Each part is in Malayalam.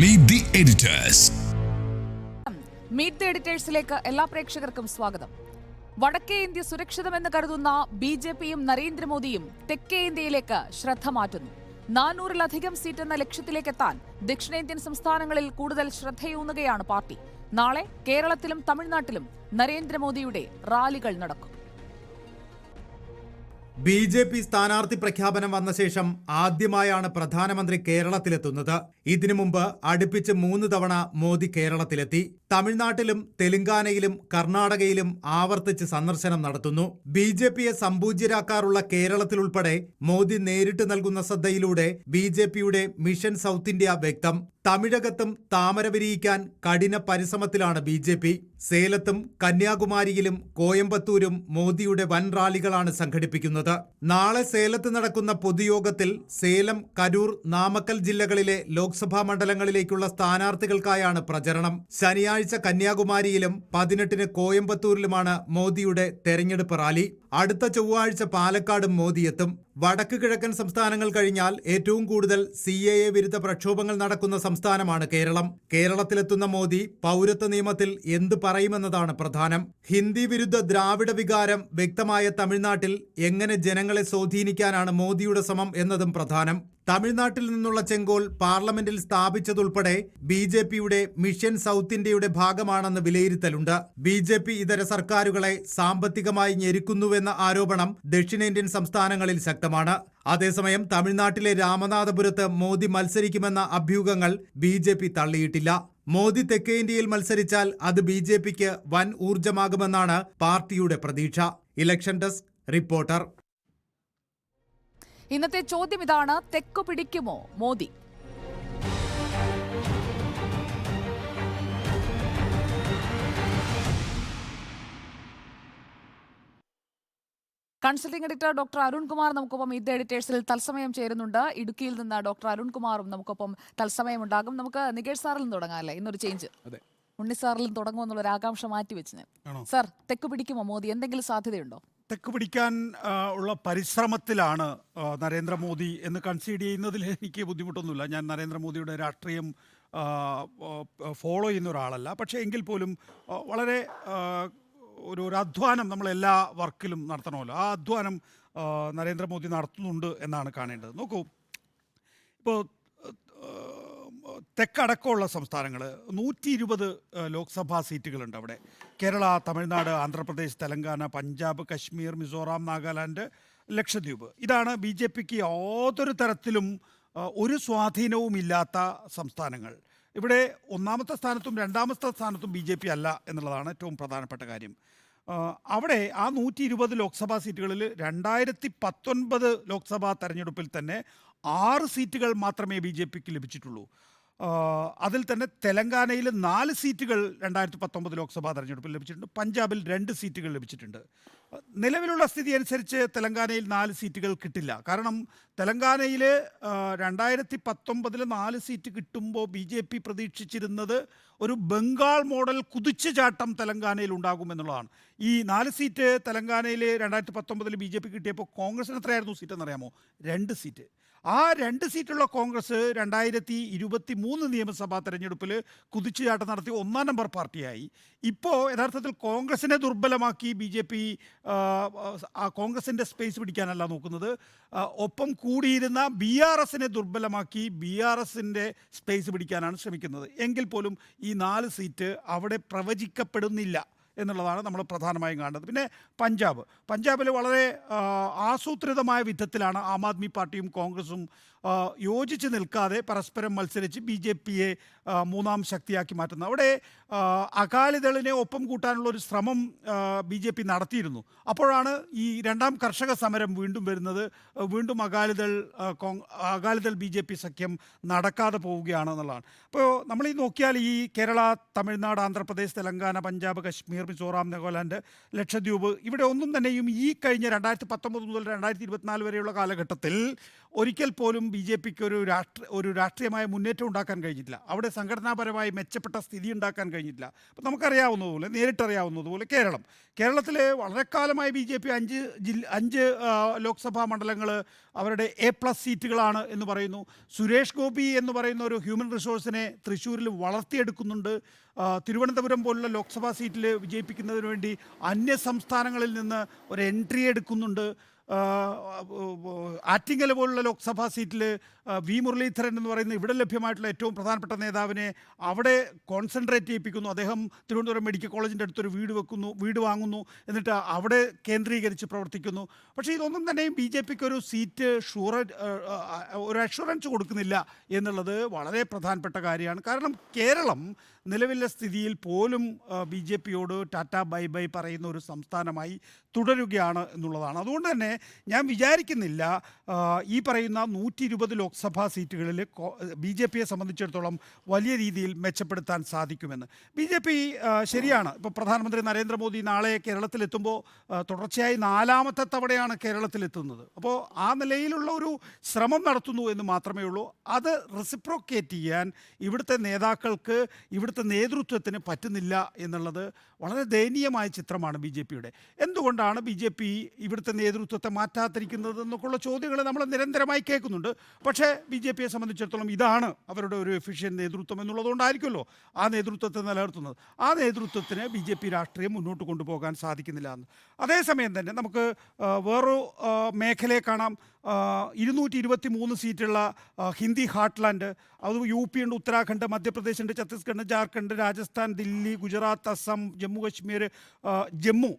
Meet the Editors. Meet the എഡിറ്റേഴ്സിലേക്ക് എല്ലാ പ്രേക്ഷകർക്കും സ്വാഗതം. വടക്കേ ഇന്ത്യ സുരക്ഷിതമെന്ന് കരുതുന്ന ബി.ജെ.പിയും നരേന്ദ്രമോദിയും തെക്കേ ഇന്ത്യയിലേക്ക് ശ്രദ്ധ മാറ്റുന്നു. 400-ലധികം സീറ്റ് എന്ന ലക്ഷ്യത്തിലേക്കെത്താൻ ദക്ഷിണേന്ത്യൻ സംസ്ഥാനങ്ങളിൽ കൂടുതൽ ശ്രദ്ധയൂന്നുകയാണ് പാർട്ടി. നാളെ കേരളത്തിലും തമിഴ്നാട്ടിലും നരേന്ദ്രമോദിയുടെ റാലികൾ നടക്കും. ബി.ജെ.പി സ്ഥാനാർത്ഥി പ്രഖ്യാപനം വന്ന ശേഷം ആദ്യമായാണ് പ്രധാനമന്ത്രി കേരളത്തിലെത്തുന്നത്. ഇതിനു മുമ്പ് അടുപ്പിച്ച് 3 തവണ മോദി കേരളത്തിലെത്തി. തമിഴ്നാട്ടിലും തെലങ്കാനയിലും കർണാടകയിലും ആവർത്തിച്ച് സന്ദർശനം നടത്തുന്നു. ബി.ജെ.പിയെ സമ്പൂജ്യരാക്കാറുള്ള കേരളത്തിലുൾപ്പെടെ മോദി നേരിട്ട് നൽകുന്ന ശ്രദ്ധയിലൂടെ ബി.ജെ.പിയുടെ മിഷൻ സൗത്ത് ഇന്ത്യ വ്യക്തം. തമിഴകത്തും താമര വിരിയിക്കാൻ കഠിന പരിശ്രമത്തിലാണ് ബി.ജെ.പി. സേലത്തും കന്യാകുമാരിയിലും കോയമ്പത്തൂരും മോദിയുടെ വൻ റാലികളാണ് സംഘടിപ്പിക്കുന്നത്. നാളെ സേലത്ത് നടക്കുന്ന പൊതുയോഗത്തിൽ സേലം, കരൂർ, നാമക്കൽ ജില്ലകളിലെ ലോക്സഭാ മണ്ഡലങ്ങളിലേക്കുള്ള സ്ഥാനാർത്ഥികൾക്കായാണ് പ്രചരണം. ശനിയാഴ്ച കന്യാകുമാരിയിലും 18-ന് കോയമ്പത്തൂരിലുമാണ് മോദിയുടെ തെരഞ്ഞെടുപ്പ് റാലി. അടുത്ത ചൊവ്വാഴ്ച പാലക്കാടും മോദിയെത്തും. വടക്ക് കിഴക്കൻ സംസ്ഥാനങ്ങൾ കഴിഞ്ഞാൽ ഏറ്റവും കൂടുതൽ CAA വിരുദ്ധ പ്രക്ഷോഭങ്ങൾ നടക്കുന്ന സംസ്ഥാനമാണ് കേരളം. കേരളത്തിലെത്തുന്ന മോദി പൗരത്വ നിയമത്തിൽ എന്ത് പറയുമെന്നതാണ് പ്രധാനം. ഹിന്ദി വിരുദ്ധ ദ്രാവിഡ വികാരം വ്യക്തമായ തമിഴ്നാട്ടിൽ എങ്ങനെ ജനങ്ങളെ സ്വാധീനിക്കാനാണ് മോദിയുടെ ശ്രമം എന്നതും പ്രധാനം. തമിഴ്നാട്ടിൽ നിന്നുള്ള ചെങ്കോൽ പാർലമെന്റിൽ സ്ഥാപിച്ചതുൾപ്പെടെ ബി.ജെ.പിയുടെ മിഷൻ സൗത്ത് ഇന്ത്യയുടെ ഭാഗമാണെന്ന് വിലയിരുത്തലുണ്ട്. ബി.ജെ.പി ഇതര സർക്കാരുകളെ സാമ്പത്തികമായി ഞെരുക്കുന്നുവെന്ന ആരോപണം ദക്ഷിണേന്ത്യൻ സംസ്ഥാനങ്ങളിൽ ശക്തമാണ്. അതേസമയം തമിഴ്നാട്ടിലെ രാമനാഥപുരത്ത് മോദി മത്സരിക്കുമെന്ന അഭ്യൂഹങ്ങൾ ബി.ജെ.പി തള്ളിയിട്ടില്ല. മോദി തെക്കേ ഇന്ത്യയിൽ മത്സരിച്ചാൽ അത് ബി.ജെ.പിക്ക് വൻ ഊർജമാകുമെന്നാണ് പാർട്ടിയുടെ പ്രതീക്ഷ. Election desk reporter. ഇന്നത്തെ ചോദ്യം ഇതാണ്: തെക്കു പിടിക്കുമോ Modi? Consulting editor doctor Arunkumar നമുക്കൊപ്പം ഇത് എഡിറ്റേഴ്സിൽ തത്സമയം ചേരുന്നുണ്ട്. ഇടുക്കിയിൽ നിന്ന് ഡോക്ടർ അരുൺകുമാറും നമുക്കൊപ്പം തത്സമയം ഉണ്ടാകും. നമുക്ക് നികേഷ് സാറിൽ നിന്ന് തുടങ്ങാം അല്ലേ? ഇന്നൊരു ചേഞ്ച് ഉണ്ണിസാറിലും തുടങ്ങുമെന്നുള്ളൊരു ആകാംക്ഷ മാറ്റിവെച്ച് ഞാൻ. സാർ, തെക്കു പിടിക്കുമോ മോദി? എന്തെങ്കിലും സാധ്യതയുണ്ടോ? തെക്ക് പിടിക്കാൻ ഉള്ള പരിശ്രമത്തിലാണ് നരേന്ദ്രമോദി എന്ന് കൺസീഡ് ചെയ്യുന്നതിൽ എനിക്ക് ബുദ്ധിമുട്ടൊന്നുമില്ല. ഞാൻ നരേന്ദ്രമോദിയുടെ രാഷ്ട്രീയം ഫോളോ ചെയ്യുന്ന ഒരാളല്ല. പക്ഷേ എങ്കിൽ പോലും വളരെ ഒരു അധ്വാനം നമ്മളെല്ലാ വർക്കിലും നടത്തണമല്ലോ. ആ അധ്വാനം നരേന്ദ്രമോദി നടത്തുന്നുണ്ട് എന്നാണ് കാണേണ്ടത്. നോക്കൂ, ഇപ്പോൾ തെക്കടക്കമുള്ള സംസ്ഥാനങ്ങൾ 120 ലോക്സഭാ സീറ്റുകളുണ്ട് അവിടെ. കേരള, തമിഴ്നാട്, ആന്ധ്രാപ്രദേശ്, തെലങ്കാന, പഞ്ചാബ്, കശ്മീർ, മിസോറാം, നാഗാലാൻഡ്, ലക്ഷദ്വീപ്. ഇതാണ് ബി.ജെ.പിക്ക് യാതൊരു തരത്തിലും ഒരു സ്വാധീനവും ഇല്ലാത്ത സംസ്ഥാനങ്ങൾ. ഇവിടെ ഒന്നാമത്തെ സ്ഥാനത്തും രണ്ടാമത്തെ സ്ഥാനത്തും ബി.ജെ.പി അല്ല എന്നുള്ളതാണ് ഏറ്റവും പ്രധാനപ്പെട്ട കാര്യം. അവിടെ ആ 120 ലോക്സഭാ സീറ്റുകളിൽ 2019 ലോക്സഭാ തെരഞ്ഞെടുപ്പിൽ തന്നെ 6 സീറ്റുകൾ മാത്രമേ ബി.ജെ.പിക്ക് ലഭിച്ചിട്ടുള്ളൂ. അതിൽ തന്നെ തെലങ്കാനയിൽ 4 സീറ്റുകൾ 2019 ലോക്സഭാ തെരഞ്ഞെടുപ്പിൽ ലഭിച്ചിട്ടുണ്ട്. പഞ്ചാബിൽ 2 സീറ്റുകൾ ലഭിച്ചിട്ടുണ്ട്. നിലവിലുള്ള സ്ഥിതി അനുസരിച്ച് തെലങ്കാനയിൽ 4 സീറ്റുകൾ കിട്ടില്ല. കാരണം തെലങ്കാനയിൽ 2019 4 സീറ്റ് കിട്ടുമ്പോൾ ബി.ജെ.പി പ്രതീക്ഷിച്ചിരുന്നത് ഒരു ബംഗാൾ മോഡൽ കുതിച്ചുചാട്ടം തെലങ്കാനയിൽ ഉണ്ടാകുമെന്നുള്ളതാണ്. ഈ 4 സീറ്റ് തെലങ്കാനയിൽ 2019 ബി.ജെ.പി കിട്ടിയപ്പോൾ കോൺഗ്രസിന് എത്രയായിരുന്നു സീറ്റ് എന്നറിയാമോ? 2 സീറ്റ്. ആ 2 സീറ്റുള്ള കോൺഗ്രസ് 2023 നിയമസഭാ തെരഞ്ഞെടുപ്പിൽ കുതിച്ചുചാട്ടം നടത്തി 1-ാം നമ്പർ പാർട്ടിയായി. ഇപ്പോൾ യഥാർത്ഥത്തിൽ കോൺഗ്രസിനെ ദുർബലമാക്കി ബി.ജെ.പി കോൺഗ്രസിൻ്റെ സ്പേസ് പിടിക്കാനല്ല നോക്കുന്നത്, ഒപ്പം കൂടിയിരുന്ന BRSനെ ദുർബലമാക്കി BRSൻ്റെ സ്പേസ് പിടിക്കാനാണ് ശ്രമിക്കുന്നത്. എങ്കിൽ പോലും ഈ 4 സീറ്റ് അവിടെ പ്രവചിക്കപ്പെടുന്നില്ല എന്നുള്ളതാണ് നമ്മൾ പ്രധാനമായും കാണുന്നത്. പിന്നെ പഞ്ചാബിൽ വളരെ ആസൂത്രിതമായ വിധത്തിലാണ് ആം ആദ്മി പാർട്ടിയും കോൺഗ്രസും യോജിച്ച് നിൽക്കാതെ പരസ്പരം മത്സരിച്ച് ബി.ജെ.പിയെ 3-ാം ശക്തിയാക്കി മാറ്റുന്നത്. അവിടെ അകാലിദളിനെ ഒപ്പം കൂട്ടാനുള്ളൊരു ശ്രമം ബി.ജെ.പി നടത്തിയിരുന്നു. അപ്പോഴാണ് ഈ 2-ാം കർഷക സമരം വീണ്ടും വരുന്നത്. വീണ്ടും അകാലിദൾ ബി.ജെ.പി സഖ്യം നടക്കാതെ പോവുകയാണ് എന്നുള്ളതാണ്. അപ്പോൾ നമ്മൾ നോക്കിയാൽ ഈ കേരള, തമിഴ്നാട്, ആന്ധ്രാപ്രദേശ്, തെലങ്കാന, പഞ്ചാബ്, കശ്മീർ, കശ്മീർ, മിസോറാം, നാഗാലാൻഡ്, ലക്ഷദ്വീപ് ഇവിടെ ഒന്നും തന്നെയും ഈ കഴിഞ്ഞ 2019 മുതൽ 2024 വരെയുള്ള കാലഘട്ടത്തിൽ ഒരിക്കൽ പോലും BJPക്ക് ഒരു രാഷ്ട്രീയമായ മുന്നേറ്റം ഉണ്ടാക്കാൻ കഴിഞ്ഞിട്ടില്ല. അവിടെ സംഘടനാപരമായി മെച്ചപ്പെട്ട സ്ഥിതി ഉണ്ടാക്കാൻ കഴിഞ്ഞിട്ടില്ല. അപ്പോൾ നമുക്കറിയാവുന്നതുപോലെ, നേരിട്ടറിയാവുന്നതുപോലെ കേരളത്തിൽ വളരെ കാലമായി BJP 5 ലോക്സഭാ മണ്ഡലങ്ങൾ അവരുടെ A+ സീറ്റുകളാണ് എന്ന് പറയുന്നു. സുരേഷ് ഗോപി എന്ന് പറയുന്ന ഒരു ഹ്യൂമൻ റിസോഴ്സിനെ തൃശ്ശൂരിൽ വളർത്തിയെടുക്കുന്നുണ്ട്. തിരുവനന്തപുരം പോലുള്ള ലോക്സഭാ സീറ്റിൽ വിജയിപ്പിക്കുന്നതിന് വേണ്ടി അന്യ സംസ്ഥാനങ്ങളിൽ നിന്ന് ഒരു എൻട്രി എടുക്കുന്നുണ്ട്. ആറ്റിങ്ങൽ പോലുള്ള ലോക്സഭാ സീറ്റിൽ വി മുരളീധരൻ എന്ന് പറയുന്ന ഇവിടെ ലഭ്യമായിട്ടുള്ള ഏറ്റവും പ്രധാനപ്പെട്ട നേതാവിനെ അവിടെ കോൺസെൻട്രേറ്റ് ചെയ്യിപ്പിക്കുന്നു. അദ്ദേഹം തിരുവനന്തപുരം മെഡിക്കൽ കോളേജിൻ്റെ അടുത്തൊരു വീട് വാങ്ങുന്നു, എന്നിട്ട് അവിടെ കേന്ദ്രീകരിച്ച് പ്രവർത്തിക്കുന്നു. പക്ഷേ ഇതൊന്നും തന്നെയും BJPക്ക് ഒരു സീറ്റ് ഒരു അഷുറൻസ് കൊടുക്കുന്നില്ല എന്നുള്ളത് വളരെ പ്രധാനപ്പെട്ട കാര്യമാണ്. കാരണം കേരളം നിലവിലെ സ്ഥിതിയിൽ പോലും BJPയോട് ടാറ്റ ബൈ ബൈ പറയുന്ന ഒരു സംസ്ഥാനമായി തുടരുകയാണ് എന്നുള്ളതാണ്. അതുകൊണ്ട് തന്നെ ഞാൻ വിചാരിക്കുന്നില്ല ഈ പറയുന്ന 120 ലോക്സഭാ സീറ്റുകളിൽ BJPയെ സംബന്ധിച്ചിടത്തോളം വലിയ രീതിയിൽ മെച്ചപ്പെടുത്താൻ സാധിക്കുമെന്ന്. BJP ശരിയാണ്, ഇപ്പോൾ പ്രധാനമന്ത്രി നരേന്ദ്രമോദി നാളെ കേരളത്തിലെത്തുമ്പോൾ തുടർച്ചയായി 4ാമത്തെ തവണയാണ് കേരളത്തിലെത്തുന്നത്. അപ്പോൾ ആ നിലയിലുള്ള ഒരു ശ്രമം നടത്തുന്നു എന്ന് മാത്രമേ ഉള്ളൂ. അത് റെസിപ്രോക്കേറ്റ് ചെയ്യാൻ ഇവിടുത്തെ നേതാക്കൾക്ക്, ഇവിടുത്തെ നേതൃത്വത്തിന് പറ്റുന്നില്ല എന്നുള്ളത് വളരെ ദയനീയമായ ചിത്രമാണ് BJPയുടെ. എന്തുകൊണ്ടാണ് BJP ഇവിടുത്തെ നേതൃത്വത്തെ മാറ്റാതിരിക്കുന്നത് എന്നൊക്കെയുള്ള ചോദ്യങ്ങൾ നമ്മൾ നിരന്തരമായി കേൾക്കുന്നുണ്ട്. പക്ഷേ BJPയെ സംബന്ധിച്ചിടത്തോളം ഇതാണ് അവരുടെ ഒരു എഫിഷ്യൻ്റ് നേതൃത്വം എന്നുള്ളതുകൊണ്ടായിരിക്കുമല്ലോ ആ നേതൃത്വത്തെ നിലനിർത്തുന്നത്. ആ നേതൃത്വത്തിന് BJP രാഷ്ട്രീയം മുന്നോട്ട് കൊണ്ടുപോകാൻ സാധിക്കുന്നില്ല എന്ന്. അതേസമയം തന്നെ നമുക്ക് വേറൊരു മേഖലയെ കാണാം. 223 സീറ്റുള്ള ഹിന്ദി ഹാർട്ട്ലാൻഡ്, അത് UP ഉണ്ട്, ഉത്തരാഖണ്ഡ്, മധ്യപ്രദേശ് ഉണ്ട്, ഛത്തീസ്ഗഡ്, ജാർഖണ്ഡ്, രാജസ്ഥാൻ, ദില്ലി, ഗുജറാത്ത്, അസം, ജമ്മു കശ്മീർ, ജമ്മു,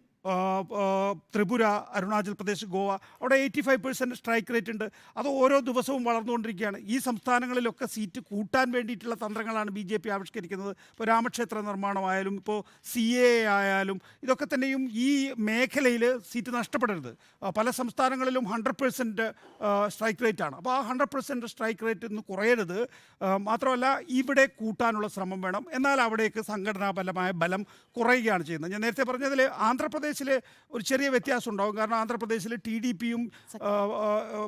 ത്രിപുര, അരുണാചൽ പ്രദേശ്, ഗോവ, അവിടെ 85% സ്ട്രൈക്ക് റേറ്റ് ഉണ്ട്. അത് ഓരോ ദിവസവും വളർന്നുകൊണ്ടിരിക്കുകയാണ്. ഈ സംസ്ഥാനങ്ങളിലൊക്കെ സീറ്റ് കൂട്ടാൻ വേണ്ടിയിട്ടുള്ള തന്ത്രങ്ങളാണ് BJP ആവിഷ്കരിക്കുന്നത്. ഇപ്പോൾ രാമക്ഷേത്ര നിർമ്മാണമായാലും, ഇപ്പോൾ CA ആയാലും, ഇതൊക്കെ തന്നെയും ഈ മേഖലയിൽ സീറ്റ് നഷ്ടപ്പെടരുത്. പല സംസ്ഥാനങ്ങളിലും 100% സ്ട്രൈക്ക് റേറ്റാണ്. അപ്പോൾ ആ 100% സ്ട്രൈക്ക് റേറ്റ് ഇന്ന് കുറയരുത്. മാത്രമല്ല ഇവിടെ കൂട്ടാനുള്ള ശ്രമം വേണം. എന്നാൽ അവിടേക്ക് സംഘടനാപരമായ ബലം കുറയുകയാണ് ചെയ്യുന്നത്. ഞാൻ നേരത്തെ പറഞ്ഞതിൽ ആന്ധ്രാപ്രദേശിൽ ഒരു ചെറിയ വ്യത്യാസം ഉണ്ടാകും. കാരണം ആന്ധ്രാപ്രദേശിൽ TDPയും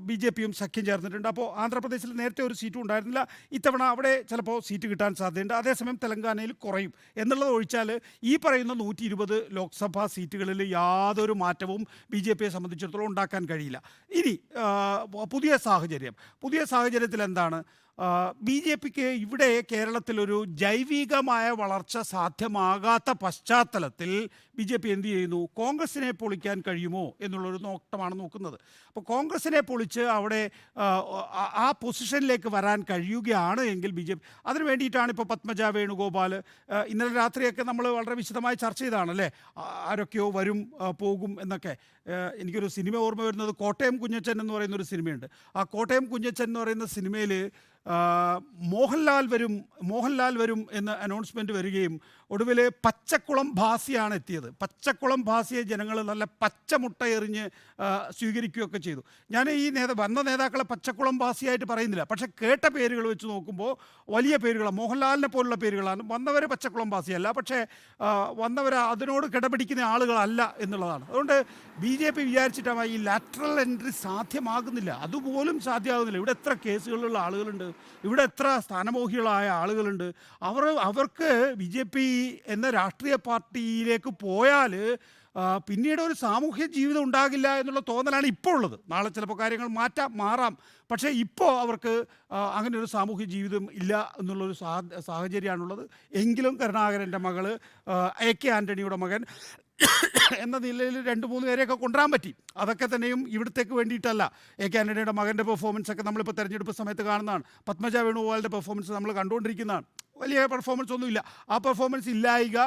BJPയും സഖ്യം ചേർന്നിട്ടുണ്ട്. അപ്പോൾ ആന്ധ്രാപ്രദേശിൽ നേരത്തെ ഒരു സീറ്റും ഉണ്ടായിരുന്നില്ല. ഇത്തവണ അവിടെ ചിലപ്പോൾ സീറ്റ് കിട്ടാൻ സാധ്യതയുണ്ട്. അതേസമയം തെലങ്കാനയിൽ കുറയും എന്നുള്ളത് ഒഴിച്ചാൽ ഈ പറയുന്ന 120 ലോക്സഭാ സീറ്റുകളിൽ യാതൊരു മാറ്റവും BJPയെ സംബന്ധിച്ചിടത്തോളം ഉണ്ടാക്കാൻ കഴിയില്ല. ഇനി പുതിയ സാഹചര്യത്തിൽ എന്താണ്? BJPക്ക് ഇവിടെ കേരളത്തിലൊരു ജൈവികമായ വളർച്ച സാധ്യമാകാത്ത പശ്ചാത്തലത്തിൽ BJP എന്ത് ചെയ്യുന്നു? കോൺഗ്രസിനെ പൊളിക്കാൻ കഴിയുമോ എന്നുള്ളൊരു നോട്ടമാണ് നോക്കുന്നത്. അപ്പോൾ കോൺഗ്രസിനെ പൊളിച്ച് അവിടെ ആ പൊസിഷനിലേക്ക് വരാൻ കഴിയുകയാണ് എങ്കിൽ BJP അതിന് വേണ്ടിയിട്ടാണ് ഇപ്പോൾ പത്മജ വേണുഗോപാൽ ഇന്നലെ രാത്രിയൊക്കെ നമ്മൾ വളരെ വിശദമായി ചർച്ച ചെയ്തതാണല്ലേ, ആരൊക്കെയോ വരും പോകും എന്നൊക്കെ. എനിക്കൊരു സിനിമ ഓർമ്മ വരുന്നത് കോട്ടയം കുഞ്ഞച്ചൻ എന്ന് പറയുന്നൊരു സിനിമയുണ്ട്. ആ കോട്ടയം കുഞ്ഞച്ചൻ എന്ന് പറയുന്ന സിനിമയിൽ മോഹൻലാൽ വരും എന്ന അനൗൺസ്മെൻറ്റ് വരികയും ഒടുവിൽ പച്ചക്കുളം ഭാസിയാണ് എത്തിയത്. പച്ചക്കുളം ഭാസിയെ ജനങ്ങൾ നല്ല പച്ചമുട്ട എറിഞ്ഞ് സ്വീകരിക്കുകയൊക്കെ ചെയ്തു. ഞാൻ ഈ വന്ന നേതാക്കളെ പച്ചക്കുളം ഭാസിയായിട്ട് പറയുന്നില്ല, പക്ഷേ കേട്ട പേരുകൾ വെച്ച് നോക്കുമ്പോൾ വലിയ പേരുകളാണ്, മോഹൻലാലിനെ പോലുള്ള പേരുകളാണ്. വന്നവർ പച്ചക്കുളം ഭാസിയല്ല, പക്ഷേ വന്നവർ അതിനോട് കിടപിടിക്കുന്ന ആളുകളല്ല എന്നുള്ളതാണ്. അതുകൊണ്ട് BJP വിചാരിച്ചിട്ടാണ് ഈ ലാറ്ററൽ എൻട്രി സാധ്യമാകുന്നില്ല, അതുപോലും സാധ്യമാകുന്നില്ല. ഇവിടെ എത്ര കേസുകളുള്ള ആളുകളുണ്ട്, ഇവിടെ എത്ര സ്ഥാനമോഹികളായ ആളുകളുണ്ട്. അവർക്ക് BJP എന്ന രാഷ്ട്രീയ പാർട്ടിയിലേക്ക് പോയാൽ പിന്നീട് ഒരു സാമൂഹ്യ ജീവിതം ഉണ്ടാകില്ല എന്നുള്ള തോന്നലാണ് ഇപ്പോൾ ഉള്ളത്. നാളെ ചിലപ്പോൾ കാര്യങ്ങൾ മാറാം, പക്ഷേ ഇപ്പോൾ അവർക്ക് അങ്ങനെ ഒരു സാമൂഹ്യ ജീവിതം ഇല്ല എന്നുള്ളൊരു സാഹചര്യമാണുള്ളത്. എങ്കിലും കരുണാകരൻ്റെ മകൾ AK ആൻ്റണിയുടെ മകൻ എന്ന നിലയിൽ 2-3 പേരെയൊക്കെ കൊണ്ടുവരാൻ പറ്റി. അതൊക്കെ തന്നെയും ഇവിടത്തേക്ക് വേണ്ടിയിട്ടല്ല. AK ആൻ്റണിയുടെ മകൻ്റെ പെർഫോമൻസ് ഒക്കെ നമ്മളിപ്പോൾ തെരഞ്ഞെടുപ്പ് സമയത്ത് കാണുന്നതാണ്. പത്മജ വേണുഗോപാലിൻ്റെ പെർഫോമൻസ് നമ്മൾ കണ്ടുകൊണ്ടിരിക്കുന്നതാണ്. വലിയ പെർഫോമൻസ് ഒന്നുമില്ല. ആ പെർഫോമൻസ് ഇല്ലായിക,